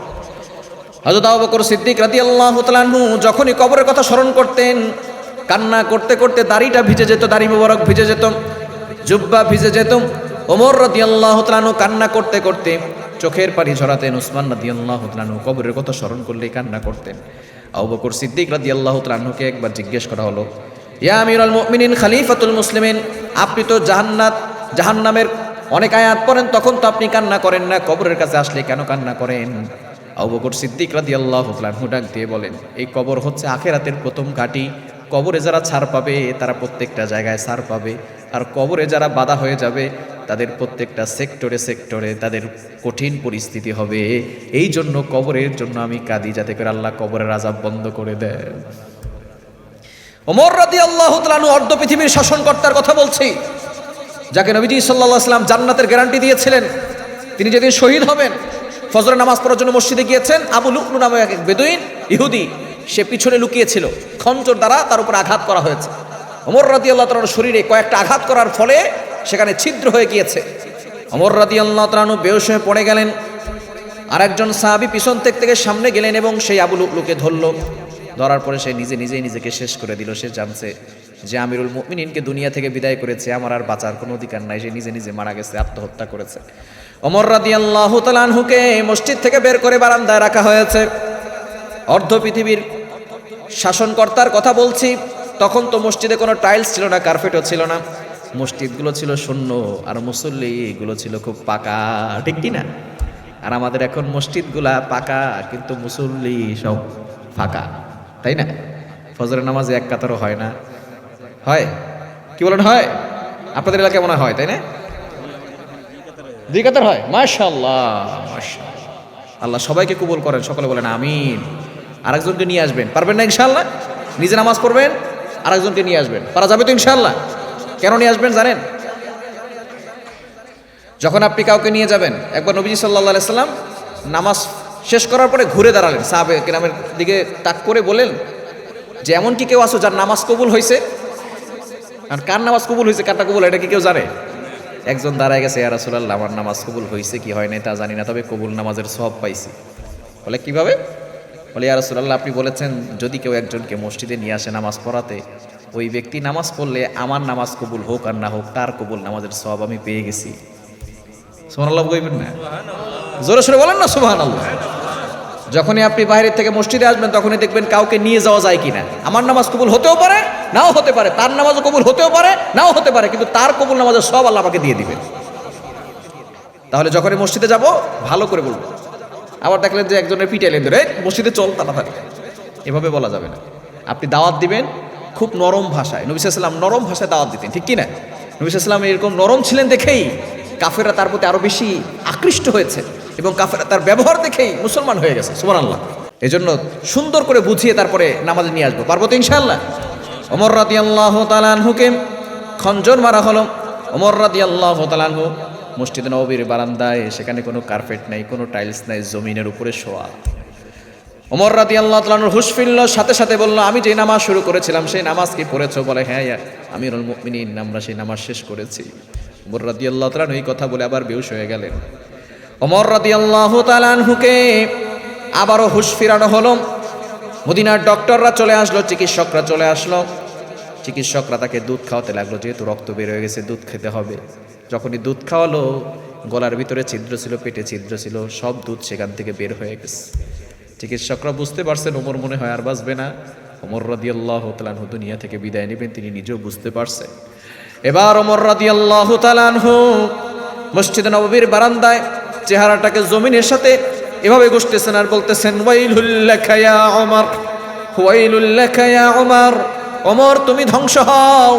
হযরত আবু বকর সিদ্দিক রাদিয়াল্লাহু তাআলা আনহু যখনই কবরের কথা স্মরণ করতেন, কান্না করতে করতে দাড়িটা ভিজে যেত, দাড়ি মোবারক ভিজে যেত, জুব্বা ভিজে যেত। ওমর রাদিয়াল্লাহু তাআলা আনহু কান্না করতে করতে চোখের পানি ঝরাতেন। উসমান রাদিয়াল্লাহু তাআলা আনহু কবরের কথা স্মরণ করলেই কান্না করতেন। আবু বকর সিদ্দিক রাদিয়াল্লাহু তাআলা আনহুকে একবার জিজ্ঞেস করা হলো, ইয়া আমিরুল মুমিনিন খলিফাতুল মুসলিমিন, আপনি তো জাহান্নামের অনেক আয়াত পড়েন, তখন তো আপনি কান্না করেন না, কবরের কাছে আসলে কেন কান্না করেন? আবু বকর সিদ্দিক রাদিয়াল্লাহু তাআলা আনহু ডাক দিয়ে বলেন, এই কবর হচ্ছে আখিরাতের প্রথম ঘাঁটি। কবরে যারা ছাড় পাবে তারা প্রত্যেকটা জায়গায় ছাড় পাবে, আর কবরে যারা বাধা হয়ে যাবে তাদের প্রত্যেকটা সেক্টরে সেক্টরে তাদের কঠিন পরিস্থিতি হবে। এই জন্য কবরের জন্য আমি কাঁদি, যাতে করে আল্লাহ কবরের আযাব বন্ধ করে দেন। ওমর রাদিয়াল্লাহু তাআলা আনহু অর্ধ পৃথিবীর শাসনকর্তার কথা বলছি, যাকে নবীজি সাল্লাল্লাহু আলাইহি ওয়াসাল্লাম জান্নাতের গ্যারান্টি দিয়েছিলেন। তিনি যেদিন শহীদ হবেন, ফজরের নামাজ পড়ার জন্য মসজিদে গিয়েছেন, আবু লুকলু নামে এক বেদুইন ইহুদি, সে পিছনে লুকিয়েছিল, খঞ্জর দ্বারা তার উপর আঘাত করা হয়েছে। ওমর রাদিয়াল্লাহু তাআলার শরীরে কয়েকটা আঘাত করার ফলে সেখানে ছিদ্র হয়ে গিয়েছে। ওমর রাদিয়াল্লাহু তাআলা বেহুশ হয়ে পড়ে গেলেন। আর একজন সাহাবী পিছন থেকে সামনে গেলেন এবং সেই আবু লুকলুকে ধরল। ধরার পরে সে নিজেই নিজেকে শেষ করে দিল। সে জানছে যে আমিরুল মুমিনিনকে দুনিয়া থেকে বিদায় করেছে, আমার আর বাঁচার কোনো অধিকার নাই। সে নিজে নিজে মারা গেছে, আত্মহত্যা করেছে। ওমর রাদিয়াল্লাহু তাআলা আনহুকে মসজিদ থেকে বের করে বারান্দায় রাখা হয়েছে। অর্ধ পৃথিবীর শাসনকর্তার কথা বলছি। তখন তো মসজিদে কোনো টাইলস ছিল না, কার্পেটও ছিল না, মসজিদগুলো ছিল শূন্য, আর মুসল্লিগুলো ছিল খুব পাকা, ঠিক কি না? আর আমাদের এখন মসজিদগুলা পাকা কিন্তু মুসল্লি সব ফাঁকা, তাই না? ফজরের নামাজে এক কাতারও হয় না, হয়? কি বলেন, হয়? আপনাদের এলাকায় মনে হয়, তাই না? দুই কাতার হয়, মাশাআল্লাহ মাশাআল্লাহ। আল্লাহ সবাইকে কবুল করেন, সকলে বলেন আমিন। আরেকজনকে নিয়ে আসবেন, পারবেন না ইনশাআল্লাহ? নিজে নামাজ পড়বেন, আরেকজনকে নিয়ে আসবেন, পারা যাবে তো ইনশাআল্লাহ? কেন নিয়ে আসবেন জানেন? যখন আপনি কাউকে নিয়ে যাবেন, একবার নবীজি সাল্লাল্লাহু আলাইহি সাল্লাম নামাজ শেষ করার পরে ঘুরে দাঁড়ালেন, সাহাবে কেরামের দিকে তাক করে বলেন যে এমন কি কেউ আছো যার নামাজ কবুল হয়েছে? আর কার নামাজ কবুল হয়েছে, কারটা কবুল, এটা কি কেউ জানে? একজন দাঁড়ায় গেছে, ইয়া রাসূলুল্লাহ আমার নামাজ কবুল হয়েছে কি হয় নাই তা জানি না, তবে কবুল নামাজের সওয়াব পাইছি। বলে কিভাবে? বলে ইয়া রাসূলুল্লাহ আপনি বলেছেন যদি কেউ একজনকে মসজিদে নিয়ে আসে নামাজ পড়াতে, ওই ব্যক্তি নামাজ পড়লে আমার নামাজ কবুল হোক আর না হোক তার কবুল নামাজের সওয়াব আমি পেয়ে গেছি। সুবহানাল্লাহ কইবেন না? জোরে সোরে বলেন না সুবহানাল্লাহ। যখনই আপনি বাইরে থেকে মসজিদে আসবেন তখনই দেখবেন কাউকে নিয়ে যাওয়া যায় কিনা। আমার নামাজ কবুল হতেও পারে নাও হতে পারে, তার নামাজও কবুল হতেও পারে নাও হতে পারে, কিন্তু তার কবুল নামাজের সব আল্লাহ আমাকে দিয়ে দিবেন। তাহলে যখনই মসজিদে যাব ভালো করে বলবো। আবার দেখলেন যে একজনের পিটাইলেন ধরে মসজিদে চল তাড়াতাড়ি, এভাবে বলা যাবে না। আপনি দাওয়াত দিবেন খুব নরম ভাষায়। নবী সাল্লাল্লাহু আলাইহি ওয়াসাল্লাম নরম ভাষায় দাওয়াত দিতেন, ঠিক কি না? নবী সাল্লাল্লাহু আলাইহি ওয়াসাল্লাম এরকম নরম ছিলেন দেখেই কাফেররা তার প্রতি আরো বেশি আকৃষ্ট হয়েছে এবং কাফেররা তার ব্যবহার দেখেই মুসলমান হয়ে গেছে। সুবহানাল্লাহ। এই জন্য সুন্দর করে বুঝিয়ে তারপরে নামাজে নিয়ে আসবো, পারবো তো ইনশাআল্লাহ? ওমর রাদিয়াল্লাহু তাআলা আনহুকে খঞ্জন মারা হলো। ওমর রাদিয়াল্লাহু তাআলা আনহু মসজিদে নববীর বারান্দায়, সেখানে কোনো কার্পেট নাই, কোনো টাইলস নাই, জমিনের উপরে শোয়া। ওমর রাদিয়াল্লাহু তাআলা আনহুর হুঁশ ফিরল, সাথে সাথে বলল আমি যে নামাজ শুরু করেছিলাম সেই নামাজ কি পড়েছো? বলে হ্যাঁ ইয়া আমিরুল মুমিনিন, আমরা সেই নামাজ শেষ করেছি। ওমর রাদিয়াল্লাহু তাআলা আনহু এই কথা বলে আবার বেহুশ হয়ে গেলেন। ওমর রাদিয়াল্লাহু তাআলা আনহুকে আবারও হুঁশ ফিরানো হলো। মদিনার ডক্টররা চলে আসলো, চিকিৎসকরা চলে আসলো। চিকিৎসকরা তাকে দুধ খাওয়াতে লাগলো, যেহেতু রক্ত বের হয়ে গেছে দুধ খেতে হবে। যখনই দুধ খাওয়ালো, গলার ভিতরে ছিদ্র ছিল, পেটে ছিদ্র ছিল, সব দুধ সেখান থেকে বের হয়ে গেছে। চিকিৎসকরা বুঝতে পারছেন ওমর মনে হয় আর বাঁচবে না। ওমর রাদিয়াল্লাহু তাআলা আনহু দুনিয়া থেকে বিদায় নেবেন, তিনি নিজেও বুঝতে পারছেন। এবার ওমর রাদিয়াল্লাহু তাআলা আনহু মসজিদে নববীর বারান্দায় চেহারাটাকে জমিনের সাথে এভাবে ঘষতেছেন আর বলতেছেন ওয়াইলুল লাকা ইয়া ওমর, ওয়াইলুল লাকা ইয়া ওমর, ওমর তুমি ধ্বংস হও,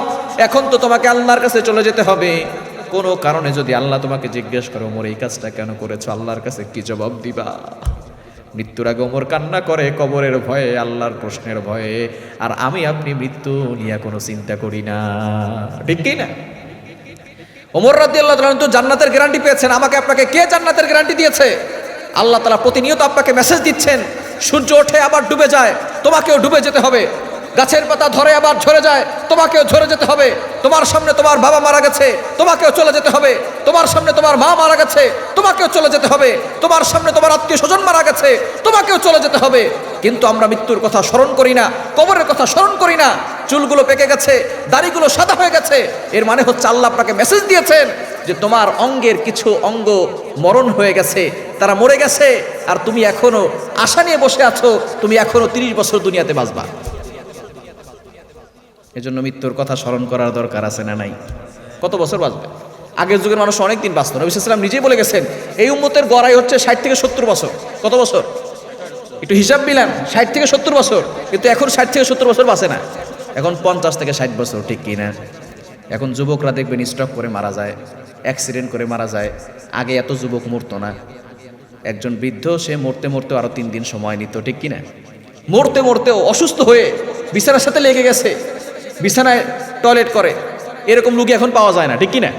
এখন তো তোমাকে আল্লাহর কাছে চলে যেতে হবে। কোনো কারণে যদি আল্লাহ তোমাকে জিজ্ঞেস করে ওমর এই কাজটা কেন করেছো, আল্লাহর কাছে কি জবাব দিবা? মৃত্যুর আগে ওমর কান্না করে কবরের ভয়ে, আল্লাহর প্রশ্নের ভয়ে। আর আমি আপনি মৃত্যু নিয়ে কোনো চিন্তা করি না, ঠিক কি না? ওমর রাদিয়াল্লাহু তাআলা তো জান্নাতের গ্যারান্টি পেয়েছেন। আমাকে আপনাকে কে জান্নাতের গ্যারান্টি দিয়েছে? আল্লাহ তাআলা প্রতিনিয়ত আপনাকে মেসেজ দিচ্ছেন। সূর্য ওঠে আবার ডুবে যায়, তোমাকেও ডুবে যেতে হবে। গাছের পাতা ধরে আবার ঝরে যায়, তোমাকেও ঝরে যেতে হবে। তোমার সামনে তোমার বাবা মারা গেছে, তোমাকেও চলে যেতে হবে। তোমার সামনে তোমার মা মারা গেছে, তোমাকেও চলে যেতে হবে। তোমার সামনে তোমার আত্মীয় স্বজন মারা গেছে, তোমাকেও চলে যেতে হবে। কিন্তু আমরা মৃত্যুর কথা স্মরণ করি না, কবরের কথা স্মরণ করি না। চুলগুলো পেকে গেছে, দাড়িগুলো সাদা হয়ে গেছে, এর মানে হচ্ছে আল্লাহ আপনাকে মেসেজ দিয়েছেন যে তোমার অঙ্গের কিছু অঙ্গ মরণ হয়ে গেছে, তারা মরে গেছে, আর তুমি এখনো আশা নিয়ে বসে আছো, তুমি এখনো 30 বছর দুনিয়াতে বাঁচবা। এজন্য মৃত্যুর কথা স্মরণ করার দরকার আছে না নাই? কত বছর বাঁচবে? আগের যুগের মানুষ অনেক দিন বাঁচত। নবী সাল্লাল্লাহু আলাইহি ওয়াসাল্লাম নিজেই বলে গেছেন এই উম্মতের গড়াই হচ্ছে 60 থেকে 70 বছর। কত বছর? একটু হিসাব মিলান, 60 থেকে 70 বছর। কিন্তু এখন 60 থেকে 70 বছর বাঁচে না, এখন 50 থেকে 60 বছর, ঠিক কি না? এখন যুবকরা দেখবেন স্ট্রোক করে মারা যায়, অ্যাক্সিডেন্ট করে মারা যায়। আগে এত যুবক মরতো না। একজন বৃদ্ধ সে মরতে মরতে আরো 3 দিন সময় নিত, ঠিক কি না? মরতে মরতেও অসুস্থ হয়ে বিছানার সাথে লেগে গেছে, বিছানায় টয়লেট করে, এরকম রোগী এখন পাওয়া যায় না, ঠিক কি না?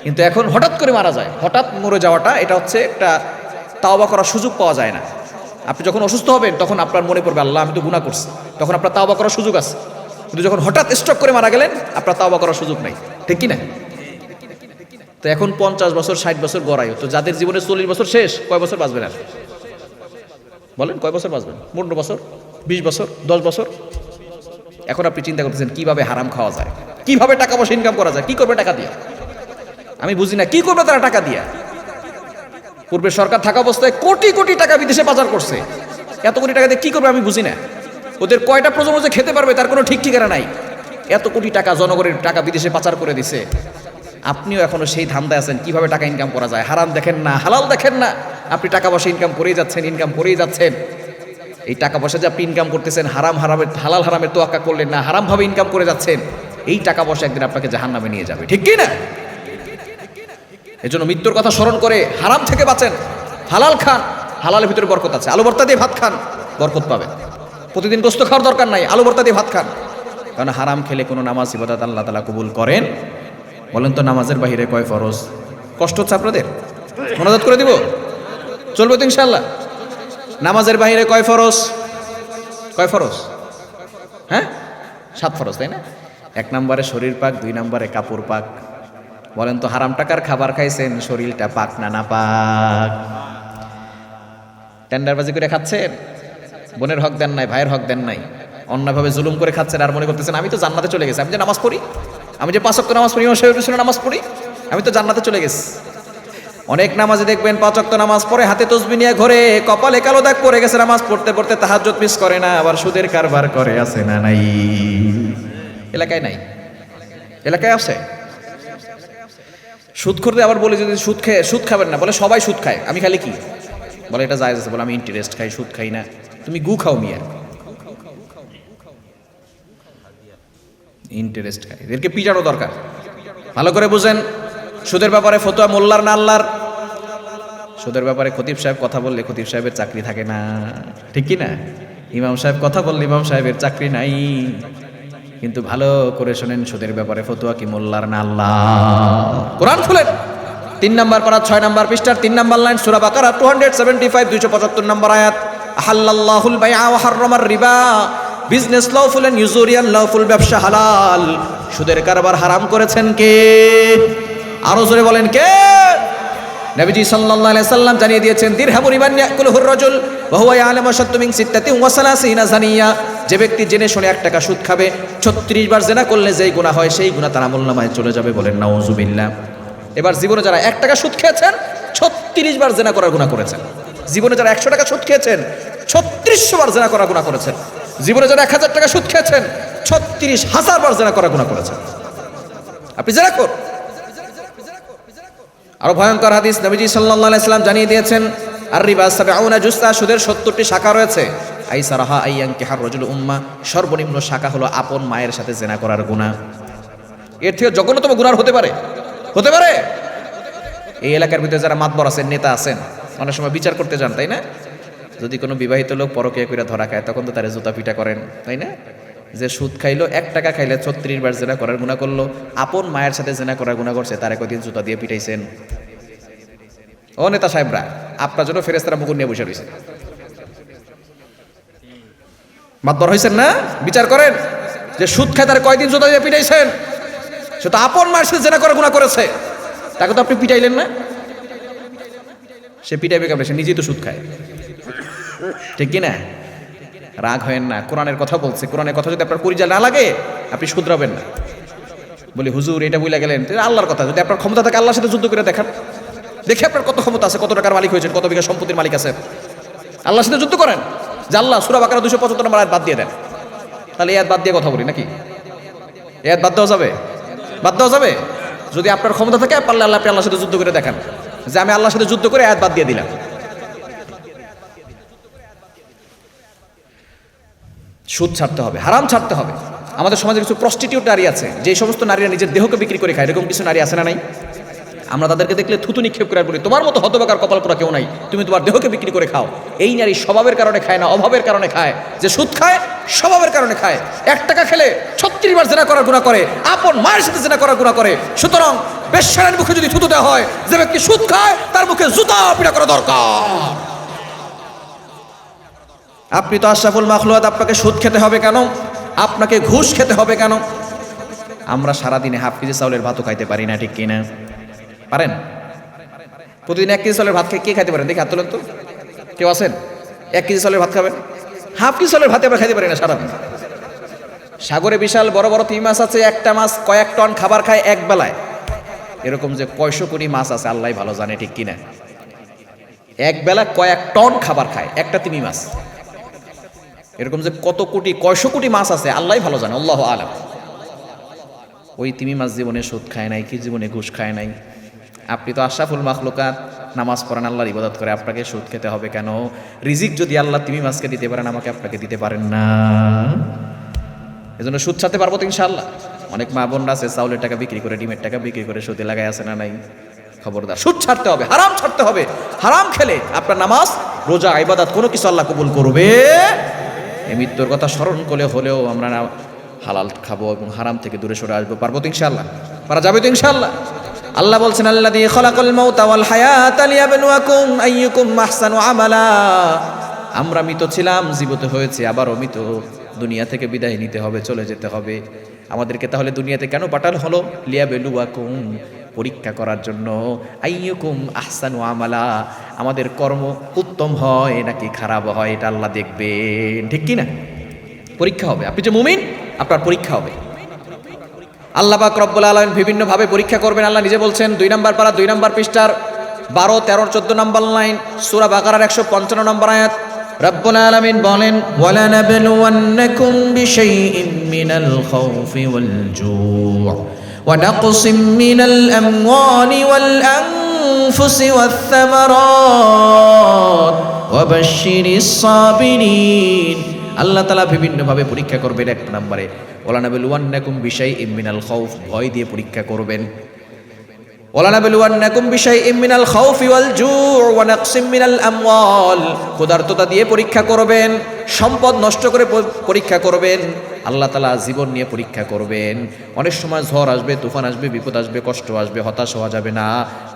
কিন্তু এখন হঠাৎ করে মারা যায়। হঠাৎ মরে যাওয়াটা এটা হচ্ছে একটা তাওবা করার সুযোগ পাওয়া যায় না। আপনি যখন অসুস্থ হবেন তখন আপনার মনে পড়বে আল্লাহ আমি তো গুনাহ করছি, তখন আপনার তাওবা করার সুযোগ আছে। কিন্তু যখন হঠাৎ স্ট্রোক করে মারা গেলেন আপনার তাওবা করার সুযোগ নাই, ঠিক কি না? তো এখন 50 বছর 60 বছর গড়াই, তো যাদের জীবনে 40 বছর শেষ, কয় বছর বাঁচবেন আর? বলেন কয় বছর বাঁচবেন? 15 বছর, 20 বছর, 10 বছর? এখন আপনি চিন্তা করতেছেন কিভাবে হারাম খাওয়া যায়, কিভাবে টাকা পয়সা ইনকাম করা যায়, কি করবে টাকা দিয়ে? আমি বুঝি না কি করবে তারা টাকা দিয়ে। পূর্বে সরকার থাকা অবস্থায় কোটি কোটি টাকা বিদেশে পাচার করছে, এত কোটি টাকা দিয়ে কি করবে আমি বুঝি না। ওদের কয়টা প্রজন্ম যে খেতে পারবে তার কোনো ঠিক ঠিকানা নাই। এত কোটি টাকা জনগণের টাকা বিদেশে পাচার করে দিছে। আপনিও এখনো সেই ধান্দায় আছেন কিভাবে টাকা ইনকাম করা যায়। হারাম দেখেন না, হালাল দেখেন না, আপনি টাকা পয়সা ইনকাম করেই যাচ্ছেন। এই টাকা পয়সা যে আপনি ইনকাম করতেছেন হারামের হালাল হারামের তোয়াক্কা করলেন না, হারামভাবে ইনকাম করে যাচ্ছেন। এই টাকা পয়সা একদিন আপনাকে জাহান্নামে নিয়ে যাবে, ঠিক কি না? এজন্য মৃত্যুর কথা স্মরণ করে হারাম থেকে বাঁচেন, হালাল খান, হালালের ভিতরে বরকত আছে। আলু ভর্তা দিয়ে ভাত খান, বরকত পাবেন। প্রতিদিন গোস্ত খাওয়ার দরকার নাই, আলু ভর্তা দিয়ে ভাত খান। কারণ হারাম খেলে কোনো নামাজ ইবাদত আল্লাহ তাআলা কবুল করেন? বলেন তো নামাজের বাহিরে কয় ফরজ? কষ্ট হচ্ছে আপনাদের? মনোজাত করে দিব? চলবে তো ইনশাআল্লাহ? নামাজের বাহিরে কয় ফরজ? কয় ফরজ? হ্যাঁ, 7 ফরজ, তাই না? 1 নম্বরে শরীর পাক, 2 নম্বরে কাপড় পাক। বলেন তো হারাম টাকার খাবার খাইছেন, শরীরটা পাক না না পাক? টেন্ডারবাজি করে খাচ্ছেন, বোনের হক দেন নাই, ভাইয়ের হক দেন নাই, অন্যভাবে জুলুম করে খাচ্ছেন, আর মনে করতেছেন আমি তো জান্নাতে চলে গেছি। আমি যে নামাজ পড়ি, আমি যে 5 ওয়াক্ত নামাজ পড়ি, ইমাম সাহেবের পিছনে নামাজ পড়ি, আমি তো জান্নাতে চলে গেছি। অনেক নামাজে দেখবেন 5 ওয়াক্ত নামাজ পড়ে হাতে তসবিহ নিয়ে ঘরে, কপালে কালো দাগ পড়ে গেছে, নামাজ পড়তে পড়তে তাহাজ্জুদ মিস করে না, আবার সুদের কারবার করে, আছে না নাই? এলাকায় নাই? এলাকায় আছে? সুদ করতে আবার বলে যদি সুদ খাবেন না, বলে সবাই সুদ খায়, আমি খালি কি? বলে এটা জায়েজ আছে, বলে আমি ইন্টারেস্ট খাই, সুদ খাই না। তুমি গু খাও মিয়া, ইন্টারেস্ট খাই। এদেরকে পিটানো দরকার। ভালো করে বুঝেন, সুদের ব্যাপারে ফতোয়া মোল্লার না আল্লাহর? সুদের ব্যাপারে খতিব সাহেব কথা বললে খতিব সাহেবের চাকরি থাকে না, ঠিক কি না? ইমাম সাহেব কথা বললে ইমাম সাহেবের চাকরি নাই। কিন্তু ভালো করে শোনেন, সুদের ব্যাপারে ফতোয়া কি মোল্লার না আল্লাহ? কোরআন খুলেন, 3 নম্বর পারা 6 নম্বর পৃষ্ঠার 3 নম্বর লাইন, সূরা বাকারা 275 275 নম্বর আয়াত। আহাল্লাল্লাহুল বাইআ ওয়া হাররামার রিবা, বিজনেস লওফুল এন্ড ইউজুরিয়ান লওফুল, ব্যবসা হালাল, সুদের কারবার হারাম করেছেন কে? আরো জোরে বলেন কে? নবীজি সাল্লাল্লাহু আলাইহি সাল্লাম জানিয়ে দিয়েছেন, দিরহামু রিবান ইয়াকুলুহুর রাজুল ওয়া হুয়া ইয়ালামু শাত্তু মিন 36 জানিয়া, যে ব্যক্তি জেনে শুনে 1 টাকা সুদ খাবে, 36 বার জিনা করলে যেই গুনাহ হয় সেই গুনাহ তার আমলনামায় চলে যাবে। বলেন নাউযুবিল্লাহ। এবার জীবনে যারা 1 টাকা সুদ খেয়েছেন, 36 বার জিনা করার গুনাহ করেছেন। জীবনে যারা 100 টাকা সুদ খেয়েছেন, 3600 বার জিনা করার গুনাহ করেছেন। জীবনে যারা 1000 টাকা সুদ খেয়েছেন, 36,000 বার জিনা করার গুনাহ করেছেন। আপনি জিনা কর। আরো ভয়ঙ্কর হাদিস, নবীজি সাল্লাল্লাহু আলাইহি সাল্লাম জানিয়ে দিয়েছেন, আর রিবা 70 জুসা, সুদের 70টি শাখা রয়েছে। আইসারাহা আইয়ানকিহার রাজুলু উম্মা, সর্বনিম্ন শাখা হলো আপন মায়ের সাথে জিনা করার গুনাহ। এর থেকে জঘন্যতম গুনাহ হতে পারে? হতে পারে? এই এলাকার ভিতরে যারা মাতবর আছেন, নেতা আছেন, অনেক সময় বিচার করতে যান, তাই না? যদি কোনো বিবাহিত লোক পরকীয়া কইরা ধরা খায়, তখন তো তারে জুতা পিটা করেন, তাই না? যে সুদ খাইলো, 1 টাকা খাইলে 36 বার জিনা করার গুনাহ করলো, আপন মায়ের সাথে জিনা করার গুনাহ করছে, তারে কয়দিন জুতা দিয়ে পিটাইছেন? ও নেতা সাহেবরা, আপনার জন্য ফেরেশতারা মুকুট নিয়ে বসে রয়েছে। মাতবর হইছেন না? বিচার করেন যে সুদ খায় তারে কয়দিন জুতা দিয়ে পিটাইছেন। সে তো আপন মায়ের সাথে জিনা করার গুনাহ করেছে, তাকে তো আপনি পিটাইলেন না। সে পিটাইবে কেমন? সে নিজেই তো সুদ খায়, ঠিক কি না? রাগ হয় না, কোরআনের কথা বলছে। কোরআনের কথা যদি আপনার কলিজা না লাগে, আপনি শুধরাবেন না। বলি হুজুর এটা বইলা গেলেন, আল্লাহর কথা। যদি আপনার ক্ষমতা থাকে আল্লাহর সাথে যুদ্ধ করে দেখান, দেখে আপনার কত ক্ষমতা আছে, কত টাকার মালিক হয়েছেন, কত বিঘা সম্পত্তির মালিক আছে। আল্লাহর সাথে যুদ্ধ করেন যে আল্লাহ, সূরা বাকারা 275 নম্বর আয়াত বাদ দিয়ে দেন। তাহলে এই আয়াত বাদ দিয়ে কথা বলি নাকি? এই আয়াত বাদ দেওয়া যাবে? বাদ দেওয়া যাবে? যদি আপনার ক্ষমতা থাকে, পারলে আল্লাহ আপনি আল্লাহর সাথে যুদ্ধ করে দেখান যে আমি আল্লাহর সাথে যুদ্ধ করে আয়াত বাদ দিয়ে দিলাম। সুদ ছাড়তে হবে, হারাম ছাড়তে হবে। আমাদের সমাজে কিছু প্রস্টিটিউট নারী আছে, যে সমস্ত নারীরা নিজের দেহকে বিক্রি করে খায়, এরকম কিছু নারী আছে না নাই? আমরা তাদেরকে দেখলে থুতু নিক্ষেপ করে বলি, তোমার মতো হতভাগার কপাল পোড়া কেউ নাই, তুমি তোমার দেহকে বিক্রি করে খাও। এই নারী স্বভাবের কারণে খায় না, অভাবের কারণে খায়। যে সুদ খায় স্বভাবের কারণে খায়। 1 টাকা খেলে 36 বার জিনা করার গুনাহ করে, আপন মায়ের সাথে জিনা করার গুনাহ করে। সুতরাং বেশ্যার মুখে যদি থুতু দেওয়া হয়, যে ব্যক্তি সুদ খায় তার মুখে জুতা পিটা করা দরকার। আপনি তো আশরাফুল মাখলুকাত, আপনাকে সুদ খেতে হবে কেন? আপনাকে ঘুষ খেতে হবে কেন? আমরা সারাদিনে হাফ কেজি চাউলের ভাতও খাইতে পারি না, ঠিক কিনা? পারেন? প্রতিদিন 1 কেজি চাউলের ভাত খেয়ে কে খাইতে পারেন? দেখি হাত তোলেন তো। কেউ আছেন 1 কেজি চাউলের ভাত খাবেন? হাফ কেজি চাউলের ভাতে আমরা খাইতে পারি না সারাদিন। সাগরে বিশাল বড় বড় তিমি মাছ আছে, একটা মাছ কয়েক টন খাবার খায় এক বেলায়। এরকম যে কয়শো কোটি মাছ আছে আল্লাহ ভালো জানে, ঠিক কিনা? এক বেলা কয়েক টন খাবার খায় একটা তিমি মাছ। এরকম যে কত কোটি কয়শো কোটি মাছ আছে আল্লাহ ভালো জানে, আল্লাহু আলাম। ওই তিমি মাছ জীবনে সুদ খায় নাই, কি জীবনে ঘুষ খায় নাই। আপনি তো আশরাফুল মাখলুকাত, নামাজ পড়েন, আল্লাহর ইবাদত করে, আপনাকে সুদ খেতে হবে কেন? রিজিক যদি আল্লাহ তিমি মাছকে দিতে পারেন, আমাকে আপনাকে দিতে পারেন না? এজন্য সুদ ছাড়তে পারবো তো ইনশাআল্লাহ। অনেক মা বোনরা আছে চাউলের টাকা বিক্রি করে, ডিমের টাকা বিক্রি করে সুদে লাগাই আছে না নাই? খবরদার, সুদ ছাড়তে হবে, হারাম ছাড়তে হবে। হারাম খেলে আপনার নামাজ রোজা, ইবাদত কোনো কিছু আল্লাহ কবুল করবে। এই মৃত্যুর কথা স্মরণ করলে হলেও আমরা না হালাল খাবো এবং হারাম থেকে দূরে সরে আসবো। পারবো তো ইনশাআল্লাহ? পারা যাবে তো ইনশাআল্লাহ? আল্লাহ বলছেন আল্লাযী খালাকাল মাউতা ওয়াল হায়াতা লিয়াবলুয়াকুম আইয়ুকুম আহসানু আমালা। আমরা মৃত ছিলাম, জীবিত হয়েছে, আবারও মৃত, দুনিয়া থেকে বিদায় নিতে হবে, চলে যেতে হবে। আমাদেরকে তাহলে দুনিয়াতে কেন পাঠানো হলো? লিয়াবলুয়াকুম, পরীক্ষা করার জন্য। আইয়ুকুম আহসানু আমালা, আমাদের কর্ম উত্তম হয় নাকি খারাপ হয় এটা আল্লাহ দেখবেন, ঠিক কি না? পরীক্ষা হবে। আপনি যে মুমিন, আপনার পরীক্ষা হবে। আল্লাহ পাক রব্বুল আলামিন বিভিন্ন ভাবে পরীক্ষা করবেন। আল্লাহ নিজে বলছেন 2 নম্বর পারা 2 নম্বর পৃষ্ঠার 12, 13, 14 নম্বর লাইন, সূরা বাকারার 155 নম্বর আয়াত। রব্বুল আলামিন বলেন, ওয়ালা নাবলুওয়ান্নাকুম বিশাইইম মিনাল খাউফি ওয়াল জু' ওয়া নাকসিম মিনাল আমওয়ালি ওয়াল আনফুসি ওয়াথ থামারাত ওয়া বাশশিরিস সাবিরিন। আল্লাহ তাআলা বিভিন্নভাবে পরীক্ষা করবেন। 1 নম্বরে ওয়ালা নাবলুওয়ান্নাকুম বিশাইইম মিনাল খাউফ, ভয় দিয়ে পরীক্ষা করবেন। ওয়ালা নাবলুওয়ান্নাকুম বিশাইইম মিনাল খাউফি ওয়াল জু' ওয়া নাকসিম মিনাল আমওয়াল, ক্ষুধার্ততা দিয়ে পরীক্ষা করবেন, সম্পদ নষ্ট করে পরীক্ষা করবেন। আল্লাহ তাআলা জীবন নিয়ে পরীক্ষা করবেন। অনেক সময় ঝড় আসবে, তুফান আসবে, বিপদ আসবে, কষ্ট আসবে, হতাশ হওয়া যাবে না।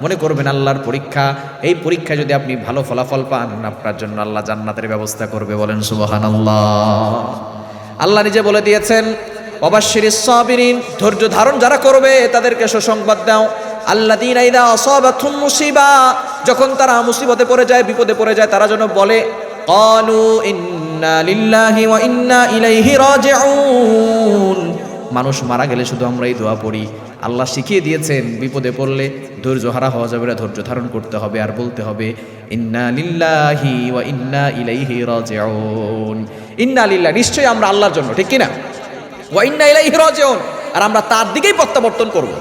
মনে করবেন আল্লাহর পরীক্ষা। এই পরীক্ষায় যদি আপনি ভালো ফলাফল পান, আপনার জন্য আল্লাহ জান্নাতের ব্যবস্থা করবে। বলেন সুবহানাল্লাহ। আল্লাহ নিজে বলে দিয়েছেন, ওয়াবাশশিরিস সাবিরিন, ধৈর্য ধারণ যারা করবে তাদেরকে সুসংবাদ দাও। আল্লাযীনা ইযা আসাবাতহুম মুসিবা, যখন তারা মুসিবতে পড়ে যায়, বিপদে পড়ে যায়, তারা যেন বলে ক্বালু ইন্না লিল্লাহি ওয়া ইন্না ইলাইহি রাজিউন। মানুষ মারা গেলে শুধু আমরা এই দোয়া পড়ি। আল্লাহ শিখিয়ে দিয়েছেন বিপদে পড়লে ধৈর্য হারা হওয়া যাবে না, ধৈর্য ধারণ করতে হবে আর বলতে হবে ইন্না লিল্লাহি ওয়া ইন্না ইলাইহি রাজিউন। ইন্না লিল্লাহ, নিশ্চয়ই আমরা আল্লাহর জন্য, ঠিক কি না? ওয়া ইন্না ইলাইহি রাজিউন, আর আমরা তার দিকেই প্রত্যাবর্তন করব।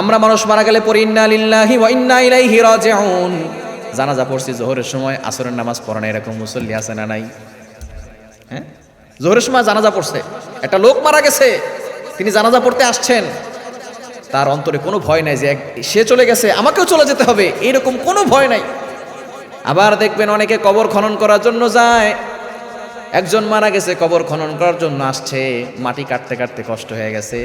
আমরা মানুষ মারা গেলে পড়ি ইন্না লিল্লাহি ওয়া ইন্না ইলাইহি রাজিউন। জানাজা পড়ছি জোহরের সময়, আসরের নামাজ পড়ে না এরকম মুসল্লি আছে না নাই? হ্যাঁ, জোহরের সময় জানাজা পড়ছে, একটা লোক মারা গেছে, তিনি জানাজা পড়তে আসছেন, তার অন্তরে কোনো ভয় নাই যে সে চলে গেছে আমাকেও চলে যেতে হবে, এরকম কোনো ভয় নাই। আবার দেখবেন অনেকে কবর খনন করার জন্য যায়। একজন মারা গেছে, কবর খনন করার জন্য আসছে, মাটি কাটতে কাটতে কষ্ট হয়ে গেছে,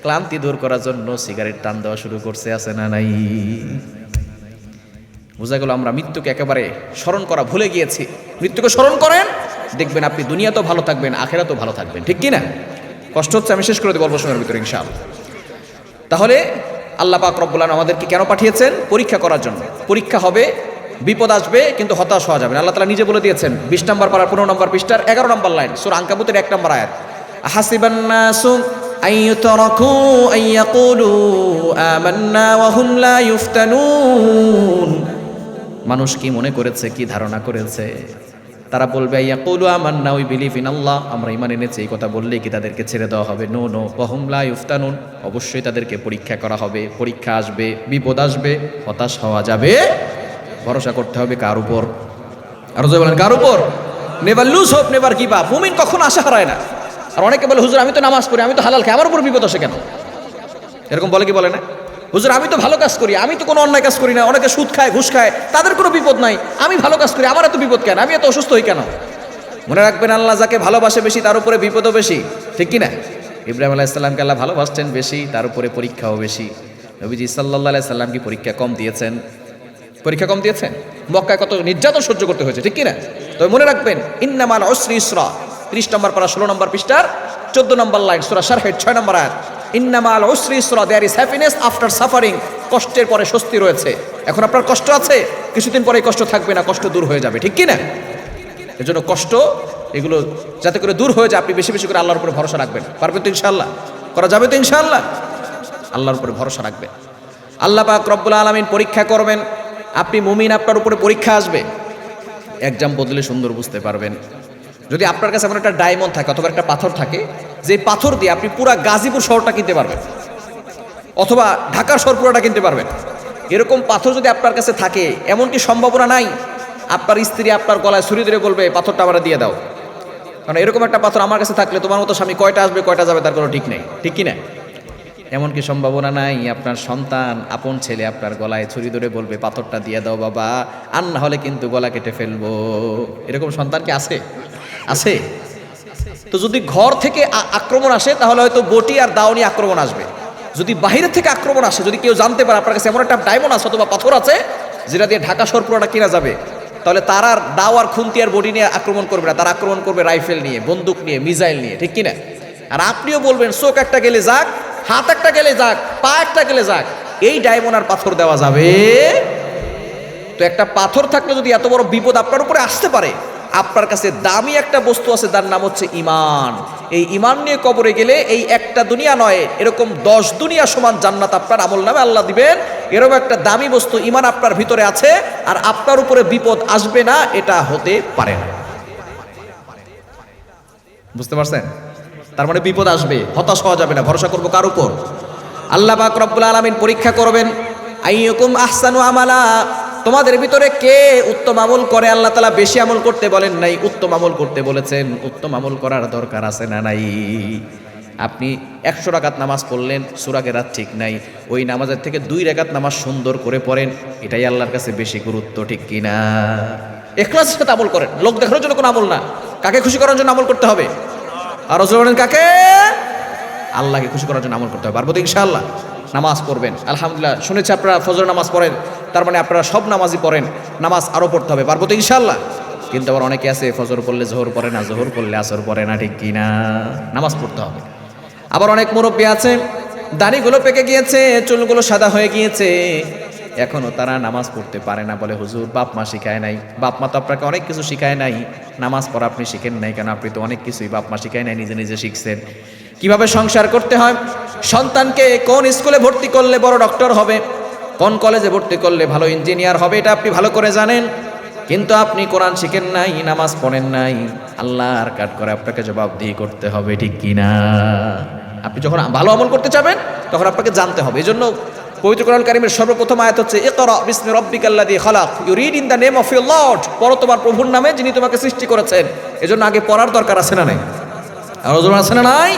ক্লান্তি দূর করার জন্য সিগারেট টান দেওয়া শুরু করছে, আছে না নাই? বোঝা গেল আমরা মৃত্যুকে একেবারে স্মরণ করা ভুলে গিয়েছি। মৃত্যুকে স্মরণ করেন, দেখবেন আপনি দুনিয়াতেও ভালো থাকবেন, আখিরাতেও ভালো থাকবেন, ঠিক কি না? কষ্ট হচ্ছে, আমি শেষ করে দেব অল্প সময়ের ভিতরে ইনশাআল্লাহ। তাহলে আল্লাহ পাক রব্বুল আলামিন আমাদেরকে কেন পাঠিয়েছেন? পরীক্ষা করার জন্য। পরীক্ষা হবে, বিপদ আসবে, কিন্তু হতাশ হওয়া যাবে না। আল্লাহ তাআলা নিজে বলে দিয়েছেন 20 নম্বর পারার 15 নম্বর পৃষ্ঠার 11 নম্বর লাইন, সূরা আনকাবুতের 1 নম্বর আয়াত। আহাসিবান নাসু আইয়ুতরাকু আইয়াকুলু আমান্না ওয়া হুম লা ইফতানুন। মানুষ কি মনে করেছে, কি ধারণা করেছে? তারা বলবে ইয়াকুলু আমান্না, উই বিলিভ ইন আল্লাহ, আমরা ঈমান এনেছি, এই কথা বললেই কি তাদেরকে ছেড়ে দেওয়া হবে? নো নো, ওয়া হুম লা ইফতানুন, অবশ্যই তাদেরকে পরীক্ষা করা হবে, পরীক্ষা আসবে, বিপদ আসবে, হতাশ হওয়া যাবে। ভরসা করতে হবে কার উপর? আর যে বলেন কার উপর? Never lose hope, never give up. মুমিন কখনো আশা হারায় না। আর অনেকে বলে হুজুর আমি তো নামাজ পড়ি, আমি তো হালাল খাই, আমার উপর বিপদ আসে কেন? এরকম বলে কি বলে না? হুজুর আমি তো ভালো কাজ করি, আমি তো কোনো অন্যায় কাজ করি না, অনেকে সুদ খায়, ঘুষ খায়, তাদের কোনো বিপদ নাই, আমি ভালো কাজ করি, আমার এত বিপদ কেন? আমি এত অসুস্থ হই কেন? মনে রাখবেন আল্লাহ যাকে ভালোবাসে বেশি তার উপরে বিপদও বেশি, ঠিক কি না? ইব্রাহিম আলাইহিস সালামকে আল্লাহ ভালোবাসতেন বেশি, তার উপরে পরীক্ষাও বেশি। নবীজি সাল্লাল্লাহু আলাইহি সাল্লাম কি পরীক্ষা কম দিয়েছেন? পরীক্ষা কম দিয়েছেন? মক্কায় কত নির্যাতন সহ্য করতে হয়েছে, ঠিক কি না? তবে মনে রাখবেন ইন্নামাল উসরি ইসরা, 30 নম্বর পারা 16 নম্বর পৃষ্ঠার 14 নম্বর লাইন, সূরা শারহের 6 নম্বর আয়াত। ইন্নামাল উসরি ইসরা, there is happiness after suffering, কষ্টের পরে স্বস্তি রয়েছে। এখন আপনার কষ্ট আছে, কিছুদিন পরে কষ্ট থাকবে না, কষ্ট দূর হয়ে যাবে, ঠিক কি না? এজন্য কষ্ট এগুলো যাতে করে দূর হয়ে যায়, আপনি বেশি বেশি করে আল্লাহর উপরে ভরসা রাখবেন। পারবেন তো ইনশাআল্লাহ? করা যাবে তো ইনশাআল্লাহ? আল্লাহর উপরে ভরসা রাখবেন। আল্লাহ পাক রব্বুল আলামিন পরীক্ষা করবেন। আপনি মুমিন, আপনার উপরে পরীক্ষা আসবে। এক্সাম বদলে সুন্দর বুঝতে পারবেন। যদি আপনার কাছে এমন একটা ডায়মন্ড থাকে অথবা একটা পাথর থাকে, যে পাথর দিয়ে আপনি পুরা গাজীপুর শহরটা কিনতে পারবেন, অথবা ঢাকার শহর পুরোটা কিনতে পারবেন, এরকম পাথর যদি আপনার কাছে থাকে, এমন কি সম্ভাবনা নাই আপনার স্ত্রী আপনার গলায় ছুরি ধরে বলবে পাথরটা আমার দিয়ে দাও? কারণ এরকম একটা পাথর আমার কাছে থাকলে তোমার মতো স্বামী কয়টা আসবে কয়টা যাবে তার কোনো ঠিক নেই, ঠিক কি না? এমন কি সম্ভাবনা নাই আপনার সন্তান আপন ছেলে আপনার গলায় ছুরি ধরে বলবে পাথরটা দিয়ে দাও বাবা, আর না হলে কিন্তু গলা কেটে ফেলবো? এরকম সন্তান কি আছে? আছে। তো যদি ঘর থেকে আক্রমণ আসে তাহলে হয়তো বটি আর দাও নিয়ে আক্রমণ আসবে। যদি বাহিরে থেকে আক্রমণ আসে, যদি কেউ জানতে পারে আপনার কাছে এমন একটা ডায়মন্ড আছে অথবা পাথর আছে যেটা দিয়ে ঢাকা শহর পুরোটা কিনা যাবে, তাহলে তার আর দাও আর খুন্তি আর বডি নিয়ে আক্রমণ করবে না, তারা আক্রমণ করবে রাইফেল নিয়ে, বন্দুক নিয়ে, মিসাইল নিয়ে, ঠিক কিনা? আর আপনিও বলবেন চোখ একটা গেলে যাক, হাত একটা গেলে যাক, পা একটা গেলে যাক, এই ডায়মন্ড আর পাথর দেওয়া যাবে? তো একটা পাথর থাকলে যদি এত বড় বিপদ আপনার উপরে আসতে পারে, আপনার কাছে দামি একটা বস্তু আছে, তার নাম হচ্ছে ঈমান। এই ঈমান নিয়ে কবরে গেলে এই একটা দুনিয়া নয়, এরকম 10 দুনিয়া সমান জান্নাত আপনার আমল নামে আল্লাহ দিবেন। এরকম একটা দামি বস্তু ঈমান আপনার ভিতরে আছে, আর আপনার উপরে বিপদ আসবে না, এটা হতে পারে না। বুঝতে পারছেন? তার মানে বিপদ আসবে, হতাশ হওয়া যাবে না। ভরসা করবো কার উপর? আল্লাহ পাক রব্বুল আলামিন পরীক্ষা করবেন, আইয়ুকুম আহসানু আমালা, তোমাদের ভিতরে কে উত্তম আমল করে। আল্লাহ তাআলা বেশি আমল করতে বলেন নাই, উত্তম আমল করতে বলেছেন। উত্তম আমল করার দরকার আছে না নাই? আপনি 100 রাকাত নামাজ পড়লেন, সূরা কেরাত ঠিক নাই, ওই নামাজের থেকে 2 রাকাত নামাজ সুন্দর করে পড়েন, এটাই আল্লাহর কাছে বেশি গুরুত্ব, ঠিক কিনা? ইখলাসের সাথে আমল করেন, লোক দেখানোর জন্য কোনো আমল না। কাকে খুশি করার জন্য আমল করতে হবে? আর রাসূল বলেন কাকে? আল্লাহকে খুশি করার জন্য আমল করতে হবে। পারবো তো ইনশাআল্লাহ? নামাজ পড়বেন, আলহামদুলিল্লাহ শুনেছি আপনারা ফজর নামাজ পড়েন, তার মানে আপনারা সব নামাজই পড়েন, নামাজ আরও পড়তে হবে। পারবো তো ইনশাআল্লাহ? কিন্তু আবার অনেকে আছে ফজর পড়লে জোহর পড়ে না, জোহর পড়লে আসর পড়ে না, ঠিক কিনা? নামাজ পড়তে হবে। আবার অনেক মুরব্বী আছে, দাড়িগুলো পেকে গিয়েছে, চুলগুলো সাদা হয়ে গিয়েছে, এখনো তারা নামাজ পড়তে পারে না। বলে হুজুর বাপ মা শিখায় নাই। বাপ মা তো আপনাকে অনেক কিছু শিখায় নাই, নামাজ পড়া আপনি শিখেন নাই কেন? আপনি তো অনেক কিছুই বাপ মা শিখায় নাই, নিজে নিজে শিখছেন। কিভাবে সংসার করতে হয়, সন্তানকে কোন স্কুলে ভর্তি করলে বড় ডক্টর হবে, কোন কলেজে ভর্তি করলে ভালো ইঞ্জিনিয়ার হবে, এটা আপনি ভালো করে জানেন। কিন্তু আপনি কোরআন শিখেন নাই, নামাজ পড়েন নাই, আল্লাহর কাঠ করে আপনাকে জবাবদিহি করতে হবে, ঠিক কিনা? আপনি যখন ভালো আমল করতে চাবেন তখন আপনাকে জানতে হবে। এই জন্য পবিত্র কোরআন কারীমের সর্বপ্রথম আয়াত হচ্ছে ইকরা বিসমি রাব্বিকাল্লাযী খালাক, you read in the name of your lord, পড়ো তোমার প্রভুর নামে যিনি তোমাকে সৃষ্টি করেছেন। এজন্য আগে পড়ার দরকার আছে না নাই? আর ওজন আছে না নাই?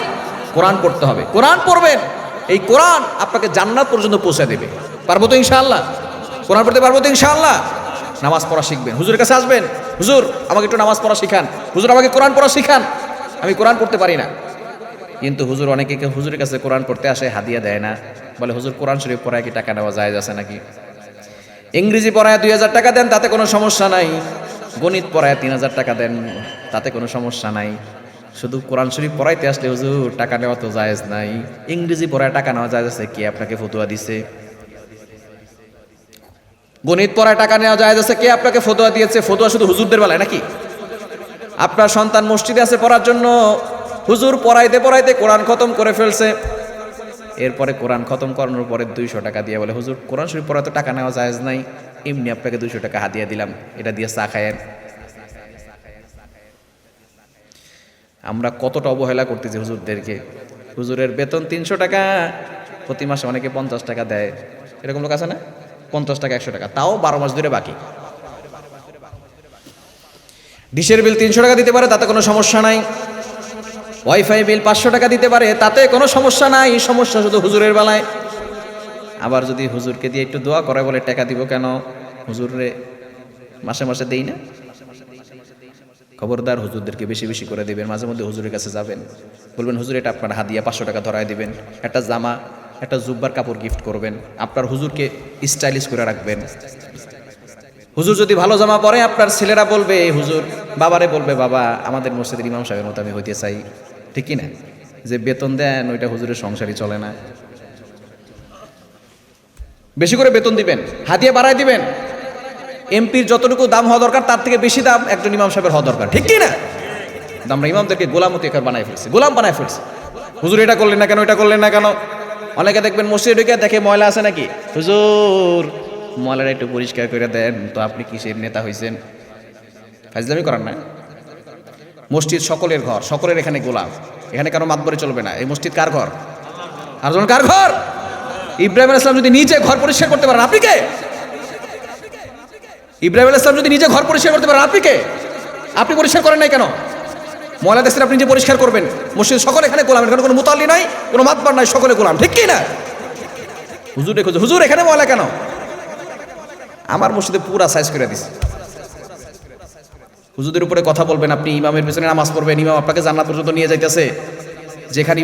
কোরআন পড়তে হবে, কোরআন পড়বেন, এই কোরআন আপনাকে জান্নাত পর্যন্ত পৌঁছে দেবে। পারবো তো ইনশাআল্লাহ? কোরআন পড়তে পারবো তো ইনশাআল্লাহ? নামাজ পড়া শিখবেন, হুজুরের কাছে আসবেন, হুজুর আমাকে একটু নামাজ পড়া শিখান, হুজুর আমাকে কোরআন পড়া শিখান, আমি কোরআন পড়তে পারি না। কিন্তু হুজুর অনেকে হুজুরের কাছে কোরআন পড়তে আসে, হাদিয়া দেয় না, বলে হুজুর কোরআন শরীফ পড়ায় কি টাকা নেওয়া যায় আছে নাকি? ইংরেজি পড়ায় 2000 টাকা দেন, তাতে কোনো সমস্যা নাই। গণিত পড়ায় 3000 টাকা দেন, তাতে কোনো সমস্যা নাই। শুধু কোরআন শরীফ পড়াইতে আসলে হুজুর টাকা নেওয়া তো জায়েজ নাই। ইংরেজি পড়ায় টাকা নেওয়া জায়েজ আছে? কে আপনাকে ফতোয়া দিছে? গণিত পড়ায় টাকা নেওয়া জায়েজ আছে? কে আপনাকে ফতোয়া দিয়েছে? ফতোয়া শুধু হুজুরদের বেলায় নাকি? আপনার সন্তান মসজিদে আছে পড়ার জন্য, হুজুর পড়াইতে পড়াইতে কোরআন খতম করে ফেলছে, এরপরে কোরআন খতম করানোর পরে 200 টাকা দিয়ে বলে হুজুর কোরআন শরীফ পড়াতে টাকা নেওয়া জায়েজ নাই, এমনি আপনাকে 200 টাকা হাদিয়া দিলাম, এটা দিয়ে চা খায়েন। আমরা কতটা অবহেলা করতেছি হুজুরদেরকে। হুজুরের বেতন 300 টাকা, প্রতি মাসে অনেকে 50 টাকা দেয়, এরকম লোক আছে না? 50 টাকা 100 টাকা, তাও 12 মাস ধরে বাকি। ডিশের বিল 300 টাকা দিতে পারে, তাতে কোনো সমস্যা নাই। ওয়াইফাই বিল 500 টাকা দিতে পারে, তাতে কোনো সমস্যা নাই। সমস্যা শুধু হুজুরের বেলায়। আবার যদি হুজুরকে দিয়ে একটু দোয়া করে, বলে টাকা দিব কেন, হুজুরে মাসে মাসে দেই না। খবরদার, হুজুরদেরকে বেশি বেশি করে দিবেন। মাঝে মধ্যে হুজুরের কাছে যাবেন, বলবেন হুজুর এটা আপনার হাদিয়া, 500 টাকা ধরায় দিবেন। একটা জামা, একটা জুব্বার কাপড় গিফট করবেন, আপনার হুজুরকে স্টাইলিশ করে রাখবেন। হুজুর যদি ভালো জামা পরে, আপনার ছেলেরা বলবে হুজুর, বাবারে বলবে বাবা আমাদের মসজিদের ইমাম সাহেবের মতো আমি হইতে চাই, ঠিক কি না? যে বেতন দেন ওইটা হুজুরের সংসারই চলে না। বেশি করে বেতন দিবেন, হাদিয়া বাড়ায় দিবেন। এমপির যতটুকু দাম হওয়া দরকার তার থেকে বেশি দাম একজন ইমাম সাহেবের হওয়া দরকার, ঠিক কি না? আমরা ইমামদেরকে গোলামতি একার বানায় ফেলছি, গোলাম বানায় ফেলছি। হুজুর এটা করলেন না কেন, এটা করলেন না কেন? অনেকে দেখবেন মসজিদে ঢুকে দেখে ময়লা আছে নাকি, হুজুর ময়লাটা একটু পরিষ্কার করে দেন তো, আপনি কিসের নেতা হয়েছেন? ফাজলামি করার না। মসজিদ সকলের ঘর, সকলের এখানে গোলাম, এখানে কারো মাতবরি চলবে না। এই মসজিদ কার ঘর? আর জন কার ঘর? ইব্রাহিম আলাইহিস সালাম যদি নিজে ঘর পরিষ্কার করতে পারেন, আপনি কে? ইব্রাহিম আলাইহিস সালাম যদি নিজে ঘর পরিষ্কার করতে পারেন, আপনি কে? আপনি পরিষ্কার করেন নাই কেন? ময়লা দেখছেন আপনি যে পরিষ্কার করবেন। মসজিদ সকলে এখানে গোলাম, এখানে কোনো মুতাল্লি নাই, কোনো মাতবার নাই, সকলে গোলাম, ঠিক কি না? হুজুর দেখো, হুজুর এখানে ময়লা কেন? আমার মসজিদে পুরা সাইজ করে দিছে। হুজুরদের উপরে কথা বলবেন, আপনি ইমামের পেছনে নামাজ পড়বেন, ইমাম আপনাকে জান্নাত পর্যন্ত নিয়ে যাইতেছে। যেখানে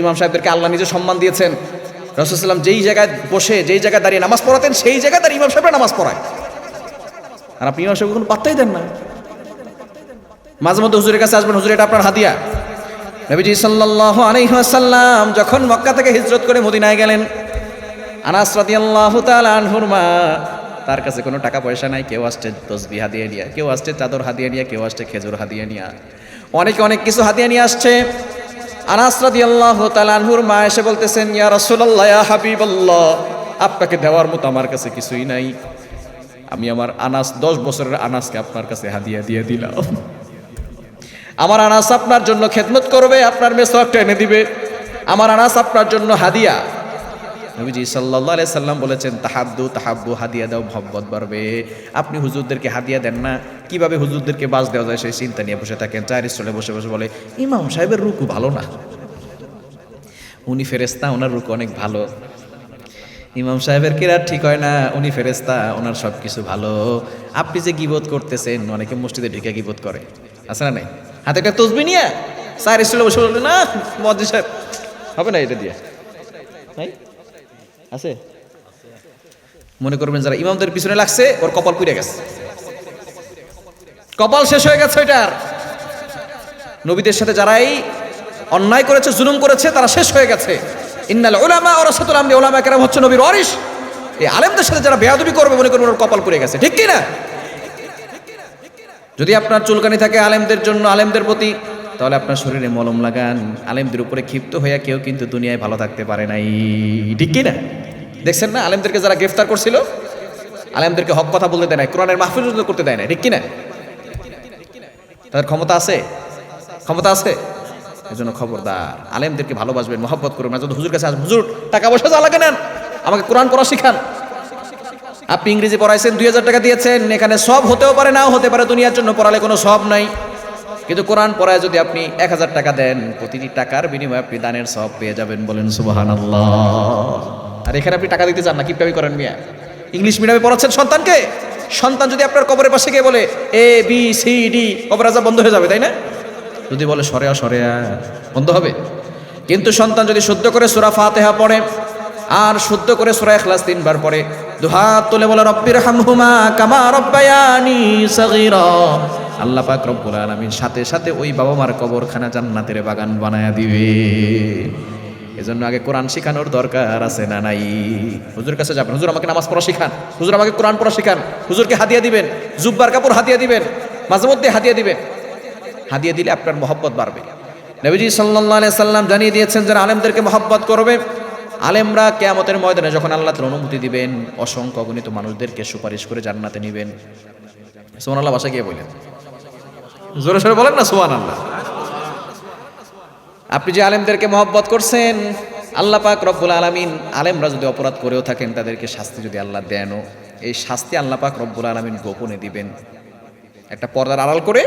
ইমাম সাহেবদেরকে আল্লাহ নিজে সম্মান দিয়েছেন, রাসূল সাল্লাল্লাহু আলাইহি ওয়াসাল্লাম যেই জায়গায় বসে যেই জায়গায় দাঁড়িয়ে নামাজ পড়াতেন, সেই জায়গায় দাঁড়িয়ে ইমাম সাহেবরা নামাজ পড়ায়, আর আপনি ইমাম সাহেবকে কোনো পাত্তাই দেন না। মাঝে মধ্যে হুজুরের কাছে আসবেন, হুজুর এটা আপনার হাদিয়া। নবীজি সাল্লাল্লাহু আলাইহি ওয়াসাল্লাম যখন মক্কা থেকে হিজরত করে মদিনায় গেলেন, আনাস রাদিয়াল্লাহু তাআলা আনহুর মা, তার কাছে কোনো টাকা পয়সা নাই, কেউ আসছে তসবিহ হাদিয়া নিয়ে, কেউ আসছে চাদর হাদিয়া নিয়ে, কেউ আসছে খেজুর হাদিয়া নিয়ে, অনেকে অনেক কিছু হাদিয়া নিয়ে আসছে। আনাস রাদিয়াল্লাহু তাআলা আনহুর মা এসে বলতেছেন, ইয়া রাসূলুল্লাহ, ইয়া হাবিবাল্লাহ, আপনাকে দেওয়ার মতো আমার কাছে কিছুই নাই, আমি আমার আনাস 10 বছরের আনাসকে আপনার কাছে হাদিয়া দিয়ে দিলাম। আমার আনাস আপনার জন্য খেদমত করবে, আপনার মেসওয়াকটা এনে দিবে, আমার আনাস আপনার জন্য হাদিয়া। নবীজি সাল্লাল্লাহু আলাইহি সাল্লাম বলেছেন, তাহাদ্দু তাহাব্বু, হাদিয়া দাও মহব্বত বাড়বে। আপনি হুজুরদেরকে হাদিয়া দেন না, কিভাবে হুজুরদেরকে বাস দেওয়া যায় সেই চিন্তা নিয়ে বসে থাকেন। চায়ের স্টলে বসে বসে বলে, ইমাম সাহেবের রুকু ভালো না, উনি ফেরেশতা, ওনার রুকু অনেক ভালো। ইমাম সাহেবের কিরাত ঠিক হয় না, উনি ফেরেশতা, ওনার সব কিছু ভালো। আপনি যে গীবত করতেছেন, অনেকে মসজিদে ঢুকে গীবত করে, আছে না নাই? হাতে একটা তসবিহ নিয়ে চায়ের স্টলে বসে বলবে, না মুয়াজ্জিন সাহেব হবে না এটা দিয়ে, নাই আছে। মনে করবেন যারা ইমামদের পিছনে লাগছে, ওর কপাল পুড়ে গেছে, কপাল শেষ হয়ে গেছে ওইটার। নবীদের সাথে যারাই অন্যায় করেছে, জুলুম করেছে, তারা শেষ হয়ে গেছে। ইন্নাল উলামা ওয়ারাসাতুল আমবিয়া, উলামা কেরাম হচ্ছে নবীর ওয়ারিস। এই আলেমদের সাথে যারা বেয়াদবি করবে, মনে করবেন ওর কপাল পুড়ে গেছে, ঠিক কি না? যদি আপনার চুলকানি থাকে আলেমদের জন্য, আলেমদের প্রতি, তাহলে আপনার শরীরে মলম লাগান। আলেমদের উপরে ক্ষিপ্ত হইয়া কেউ কিন্তু দুনিয়ায় ভালো থাকতে পারে নাই, ঠিক কি না? দেখছেন না, আলেমদেরকে যারা গ্রেফতার করছিল, আলেমদেরকে হক কথা বলতে দেয় না, কোরআনের মাহফিল করতে দেয় না, ঠিক কি না? তাদের ক্ষমতা আছে, ক্ষমতা আছে। এজন্য খবরদার, আলেমদেরকে ভালোবাসবেন, মহব্বত করবেন। যদি হুজুর কাছে আসবেন, হুজুর টাকা পয়সা যা লাগে নেন, আমাকে কোরআন পড়া শিখান। আপনি ইংরেজি পড়াইছেন, 2000 টাকা দিয়েছেন, এখানে সব হতেও পারে, নাও হতে পারে, দুনিয়ার জন্য পড়ালে কোনো সব নাই। কিন্তু কোরআন পড়ায় যদি আপনি 1000 টাকা দেন, প্রতিটি টাকার বিনিময়ে আপনি দানের সব পেয়ে যাবেন, বলেন সুবহানাল্লাহ। আর এখানে আপনি টাকা দিতে চান না, কিপটামি করেন মিয়া। ইংলিশ মিডিয়ামে পড়াচ্ছেন সন্তানকে, সন্তান যদি আপনার কবরের পাশে গিয়ে বলে এ বি সি ডি, কবর আযাব বন্ধ হয়ে যাবে, তাই না? যদি বলে সরেয়া সরেয়া, বন্ধ হবে। কিন্তু সন্তান যদি শুদ্ধ করে সূরা ফাতিহা পড়ে আর শুদ্ধ করে সূরা ইখলাস 3 বার পড়ে, দুহাত তুলে বলে রব্বির হামহুমা কামা রব্বায়ানি সগীরা, আল্লাহ পাক রব্বুল আলামিন সাথে সাথে ওই বাবা মার কবরখানা জান্নাতের বাগান বানায়া দিবে। এজন্য আগে কোরআন শিখানোর দরকার আছে না নাই? হুজুর কাছে যাবেন, হুজুর আমাকে নামাজ পড়া শিখান, হুজুর আমাকে কোরআন পড়া শিখান, হুজুরকে হাদিয়া দিবেন, জুব্বার কাপড় হাদিয়া দিবেন, মাঝে মধ্যে হাদিয়া দিবেন। হাদিয়া দিলে আপনার মহব্বত বাড়বে। নবীজি সাল্লাল্লাহু আলাইহি সাল্লাম জানিয়ে দিয়েছেন, যারা আলেমদেরকে মহব্বত করবে, আলেমরা কিয়ামতের ময়দানে যখন আল্লাহ তাআলা অনুমতি দিবেন, অসংখ্য অগণিত মানুষদেরকে সুপারিশ করে জান্নাতে নেবেন। সুবহানাল্লাহ ভাষা গিয়ে বলেন, জোরে সোরে বলেন না সুবহানাল্লাহ। আপনি যে আলেমদেরকে মহব্বত করছেন, আল্লাহ পাক রব্বুল আলামিন, আলেমরা যদি অপরাধ করেও থাকেন, তাদেরকে শাস্তি যদি আল্লাহ দেনও, এই শাস্তি আল্লাহ পাক রব্বুল আলামিন গোপনে দিবেন। একটা পর্দার আড়াল করে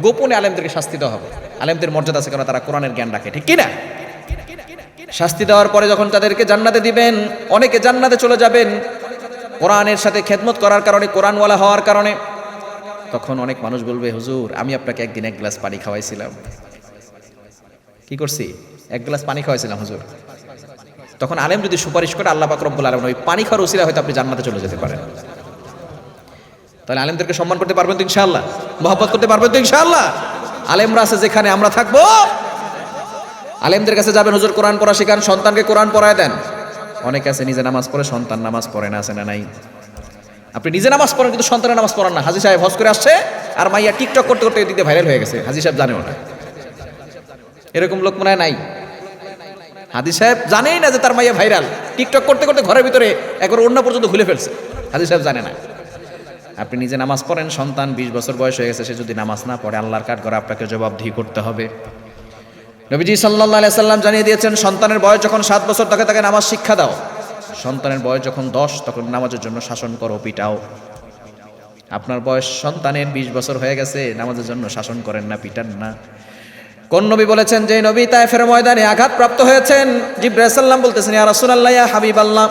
গোপনে আলেমদেরকে শাস্তি দেওয়া হবে। আলেমদের মর্যাদা আছে, কারণ তারা কোরআনের জ্ঞান রাখে, ঠিক কি না? শাস্তি দেওয়ার পরে যখন তাদেরকে জান্নাতে দিবেন, অনেকে জান্নাতে চলে যাবেন কোরআনের সাথে খেদমত করার কারণে, কোরআনওয়ালা হওয়ার কারণে। তখন অনেক মানুষ বলবে, হুজুর আমি আপনাকে একদিন 1 গ্লাস পানি খাওয়াইছিলাম। কি করছি? 1 গ্লাস পানি খাওয়াইছিলাম হুজুর। তখন আলেম যদি সুপারিশ করে, আল্লাহ পাক রব্বুল আলামিন ওই পানি খাওয়ার উসিলা হয়তো আপনি জান্নাতে চলে যেতে পারেন। তাহলে আলেমদেরকে সম্মান করতে পারবেন তো ইনশাআল্লাহ? মহব্বত করতে পারবেন তো ইনশাআল্লাহ? আলেমরা আছে যেখানে, আমরা থাকবো। আলেমদের কাছে যাবেন, হুজুর কোরআন পড়া শিখান, সন্তানকে কোরআন পড়ায় দেন। অনেকে আছে নিজে নামাজ পড়ে, সন্তান নামাজ পড়ে না, আছে না নাই? আপনি নিজে নামাজ পড়েন কিন্তু সন্তানের নামাজ পড়ান না। হাজী সাহেব হজ করে আসছে আর মাইয়া টিকটক করতে করতে এদিকে ভাইরাল হয়ে গেছে, হাজী সাহেব জানেও না। এরকম লোক মনে হয় নাই? হাজী সাহেব জানেই না যে তার মাইয়া ভাইরাল, টিকটক করতে করতে ঘরের ভিতরে একবার ওড়না পর্যন্ত খুলে ফেলছে, হাজী সাহেব জানে না। আপনি নিজে নামাজ পড়েন, সন্তান 20 বছর বয়স হয়ে গেছে, সে যদি নামাজ না পড়ে, আল্লাহর কাঠগড়ায় আপনাকে জবাবদিহি করতে হবে। নবীজি সাল্লাল্লাহু আলাইহি সাল্লাম জানিয়ে দিয়েছেন, সন্তানের বয়স যখন 7 বছর তাকে নামাজ শিক্ষা দাও। সন্তানের বয়স যখন 10, তখন নামাজের জন্য শাসন করো, পিটাও। আপনার বয়স সন্তানের 20 বছর হয়ে গেছে, নামাজের জন্য শাসন করেন না, পিটান না। কোন নবী বলেছেন যে নবী তায়েফের ময়দানে আঘাতপ্রাপ্ত হয়েছেন? জিবরাইল সাল্লাম বলতেছেন, ইয়া রাসূলুল্লাহ, ইয়া হাবিবাল্লাহ,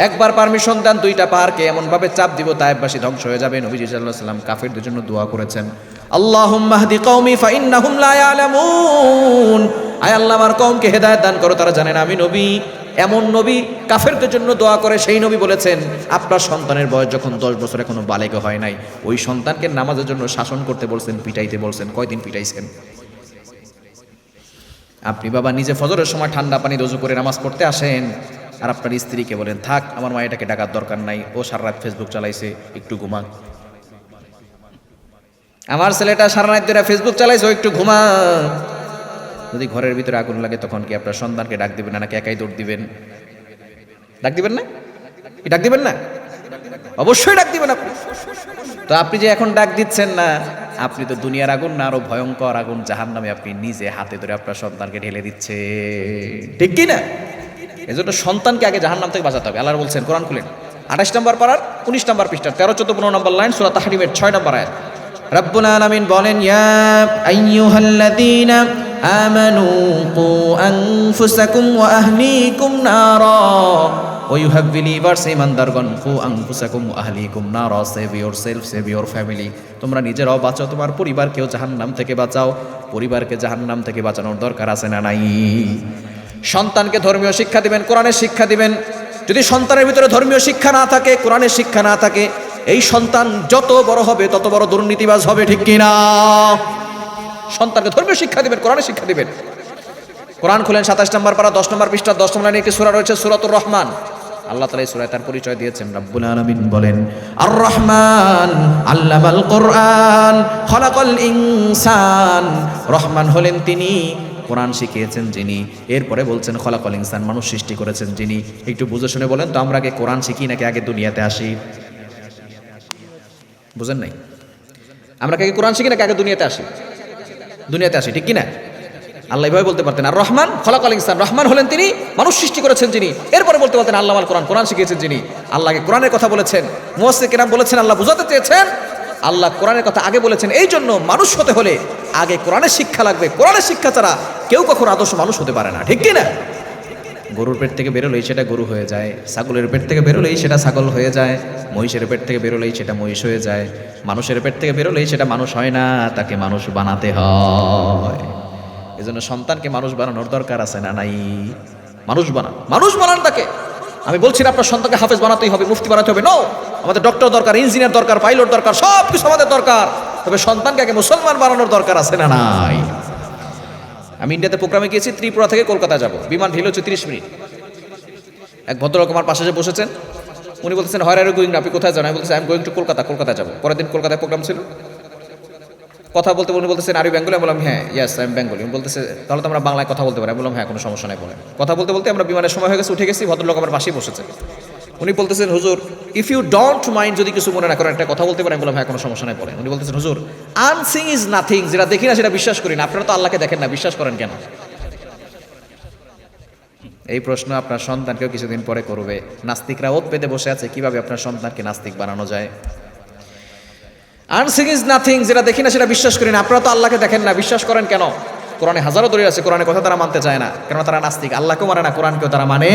একবার পারমিশন দেন, দুইটা পাহাড়কে এমন ভাবে চাপ দিব তায়েফবাসী ধ্বংস হয়ে যাবে। নবীজি সাল্লাল্লাহু আলাইহি ওয়াসাল্লাম কাফিরদের জন্য দোয়া করেছেন, আল্লাহুম্মা হদি কওমি ফাইন্নাহুম লা ইয়ালামুন, আয় আল্লাহ আমার কওমকে হেদায়েত দান করো, তারা জানে না আমি নবী। এমন নবী কাফেরদের জন্য দোয়া করে। সেই নবী বলেছেন, আপনার সন্তানের বয়স যখন 10 বছর এখনো বালেগ হয় নাই, ওই সন্তানকে নামাজের জন্য শাসন করতে বলছেন, পিটাইতে বলছেন। কয়দিন পিটাইছেন? আপনি বাবা নিজে ফজরের সময় ঠান্ডা পানি রুজু করে নামাজ পড়তে আসেন, আর আপনার স্ত্রীকে বলেন, থাক আমার মা এটাকে ডাকার দরকার নাই, ও সারা রাত ফেসবুক চালাইছে, একটু ঘুমা। আমার ছেলেটা সারা রাত ধরে ফেসবুক চালাইছে, ও একটু ঘুমা। যদি ঘরের ভিতরে আগুন লাগে তখন কি আপনার সন্তানকে ডাক দিবেন না, নাকি একাই দৌড় দিবেন? ডাক দিবেন না? কি ডাক দিবেন না? অবশ্যই ডাক দিবেন আপনি। তো আপনি যে এখন ডাক দিচ্ছেন না, আপনি তো দুনিয়ার আগুন না, আরো ভয়ঙ্কর আগুন জাহান্নামে আপনি নিজে হাতে ধরে আপনার সন্তানকে ঢেলে দিচ্ছে, ঠিক কি না? এজন্য সন্তানকে আগে জাহান্নাম থেকে বাঁচাতে হবে। আল্লাহ বলছেন, কোরআন খুলেন 28 নম্বর পারার 19 নম্বর পৃষ্ঠা 13, 14, 15 নম্বর লাইন, সূরা তাহরিমের 6 নম্বর আয়াত। রব্বুল আলামিন বলেন, ইয়া আইয়ুহাল্লাযীনা আমানু কু আনফুসাকুম ওয়া আহলিকুম নারা। ও ইউ হ্যাভ বিলিভার্স, ইমানদারগণ, কু আনফুসাকুম ওয়া আহলিকুম নারা, save yourself, save your family. তোমরা নিজেরাও বাঁচাও, তোমার পরিবারকেও জাহান্নাম থেকে বাঁচাও। পরিবারকে জাহান্নাম থেকে বাঁচানোর দরকার আছে না নাই? সন্তানকে ধর্মীয় শিক্ষা দিবেন, কোরআনের শিক্ষা দিবেন। যদি সন্তানের ভিতরে ধর্মীয় শিক্ষা না থাকে, কোরআনের শিক্ষা না থাকে, এই সন্তান যত বড় হবে তত বড় দুর্নীতিবাজ হবে, ঠিক কিনা? সন্তানকে ধর্মীয় শিক্ষা দিবেন, কোরআনের শিক্ষা দিবেন। কোরআন খুলেন 27 নম্বর পারা 10 নম্বর পৃষ্ঠা 10 নম্বর লাইনে একটি সূরা রয়েছে, সূরাতুর রহমান। আল্লাহ তাআলা এই সূরায় তার পরিচয় দিয়েছেন। রব্বুল আলামিন বলেন, আর রহমান আল্লামাল কোরআন খলাকাল ইনসান। রহমান হলেন তিনি, কোরআন শিখিয়েছেন যিনি। এরপরে বলছেন খলাকাল ইনসান, মানুষ সৃষ্টি করেছেন যিনি। একটু বুঝে শুনে বলেন তো, আমরা আগে কোরআন শিখি নাকি আগে দুনিয়াতে আসি? বুঝেন নাই? আমরা আগে কোরআন শিখি নাকি আগে দুনিয়াতে আসি? দুনিয়াতে আসি, ঠিক কিনা? আল্লাহ এভাবে বলতে পারতেন, আর রহমান খলাকাল ইনসান, রহমান হলেন তিনি, মানুষ সৃষ্টি করেছেন যিনি। এরপরে বলতে পারতেন আল্লামাল কোরআন, কোরআন শিখিয়েছেন যিনি। আল্লাহকে কোরআনের কথা বলেছেন, মুফাসসির কিরাম বলেছেন, আল্লাহ বুঝাতে চেয়েছেন আল্লাহ কোরআনের কথা আগে বলেছেন। এই জন্য মানুষ হতে হলে আগে কোরআনের শিক্ষা লাগবে। কোরআনের শিক্ষা ছাড়া কেউ কখনো আদর্শ মানুষ হতে পারে না, ঠিক কিনা? গরুর পেট থেকে বেরোলেই সেটা গরু হয়ে যায়, ছাগলের পেট থেকে বেরোলেই সেটা ছাগল হয়ে যায়, মহিষের পেট থেকে বেরোলেই সেটা মহিষ হয়ে যায়, মানুষের পেট থেকে বেরোলেই সেটা মানুষ হয় না, তাকে মানুষ বানাতে হয়। এজন্য সন্তানকে মানুষ বানানোর দরকার আছে না নাই? মানুষ বানান, মানুষ বানান তাকে। আমি বলছি না আপনার সন্তানকে হাফেজ বানাতেই হবে, মুফতি বানাতে হবে, নো। আমাদের ডক্টর দরকার, ইঞ্জিনিয়ার দরকার, পাইলট দরকার, সব কিছু আমাদের দরকার। তবে সন্তানকে আগে মুসলমান বানানোর দরকার আছে না নাই? আমি ইন্ডিয়াতে প্রোগ্রামে গিয়েছি, ত্রিপুরা থেকে কলকাতা যাব, বিমান ঢিল হচ্ছে 30 মিনিট। এক ভদ্রলোক আমার পাশে যে বসেছেন, উনি বলতেছেন, হোয়ার আর ইউ গোয়িং? আপনি কোথায় যান? আমি বলতেছি, I am going to Kolkata, Kolkata যাবো। পরের দিন কলকাতায় প্রোগ্রাম ছিল। কথা বলতে উনি বলতেছেন, আর ইউ বেঙ্গলি? আমি বললাম, হ্যাঁ, ইয়েস আই এম বেঙ্গলি। উনি বলতেছে, তাহলে তো আমরা বাংলায় কথা বলতে পারি। আমি বললাম, হ্যাঁ, কোনো সমস্যা নাই বলেন। কথা বলতে বলতে আমরা বিমানের সময় হয়ে গেছে, উঠে গেছি। ভদ্রলোক আমার পাশেই বসেছে। উনি বলতেছেন, হুজুর, ইফ ইউ ডোন্ট মাইন্ড, যদি কিছু মনে না করেন, একটা কথা বলতে পারেন? বললাম, হ্যাঁ, কোনো সমস্যা নাই বলেন। উনি বলতেছেন, হুজুর, আনসিং ইজ নাথিং, যেটা দেখি না সেটা বিশ্বাস করি না। আপনারা তো আল্লাহকে দেখেন না, বিশ্বাস করেন কেন? এই প্রশ্ন আপনার সন্তানকেও কিছুদিন পরে করবে। নাস্তিকরা ওত পেতে বসে আছে, কিভাবে আপনার সন্তানকে নাস্তিক বানানো যায়। আনসিং ইজ নাথিং, যেটা দেখি না সেটা বিশ্বাস করি না। আপনারা তো আল্লাহকে দেখেন না, বিশ্বাস করেন কেন? কোরআনে হাজারো দলিল আছে, কোরআনের কথা তারা মানতে চায় না, কেন? তারা নাস্তিক, আল্লাহকেও মানে না, কোরআনকেও তারা মানে।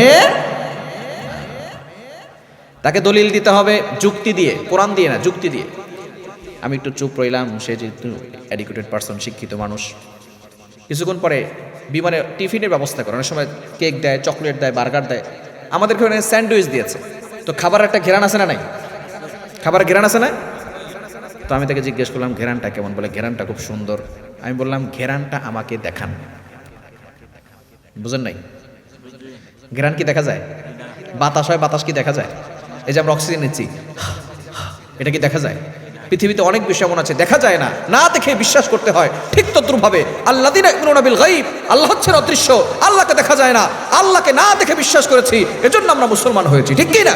তাকে দলিল দিতে হবে যুক্তি দিয়ে, কোরআন দিয়ে না, যুক্তি দিয়ে। আমি একটু চুপ রইলাম, সে যেহেতু এডুকেটেড পারসন, শিক্ষিত মানুষ। কিছুক্ষণ পরে বিমানে টিফিনের ব্যবস্থা করে, অনেক সময় কেক দেয়, চকলেট দেয়, বার্গার দেয়। আমাদেরকে ওখানে স্যান্ডউইচ দিয়েছে। তো খাবার একটা ঘেরান আছে না নাই? খাবার ঘেরান আছে না? তো আমি তাকে জিজ্ঞেস করলাম, ঘেরানটা কেমন? বলে, ঘেরানটা খুব সুন্দর। আমি বললাম, ঘেরানটা আমাকে দেখান। বুঝেন নাই? ঘেরান কি দেখা যায়? বাতাস হয়, বাতাস কি দেখা যায়? এই যে আমরা অক্সিজেন নিচ্ছি, এটা কি দেখা যায়? পৃথিবীতে অনেক বিষয় এমন আছে দেখা যায় না, না দেখে বিশ্বাস করতে হয়। ঠিক তদ্রুপভাবে আল্লাযীনা ইউমিনুনা বিল গায়ব, আল্লাহ হচ্ছেন অদৃশ্য, আল্লাহকে দেখা যায় না, আল্লাহকে না দেখে বিশ্বাস করেছি, এজন্য আমরা মুসলমান হয়েছি, ঠিক কি না?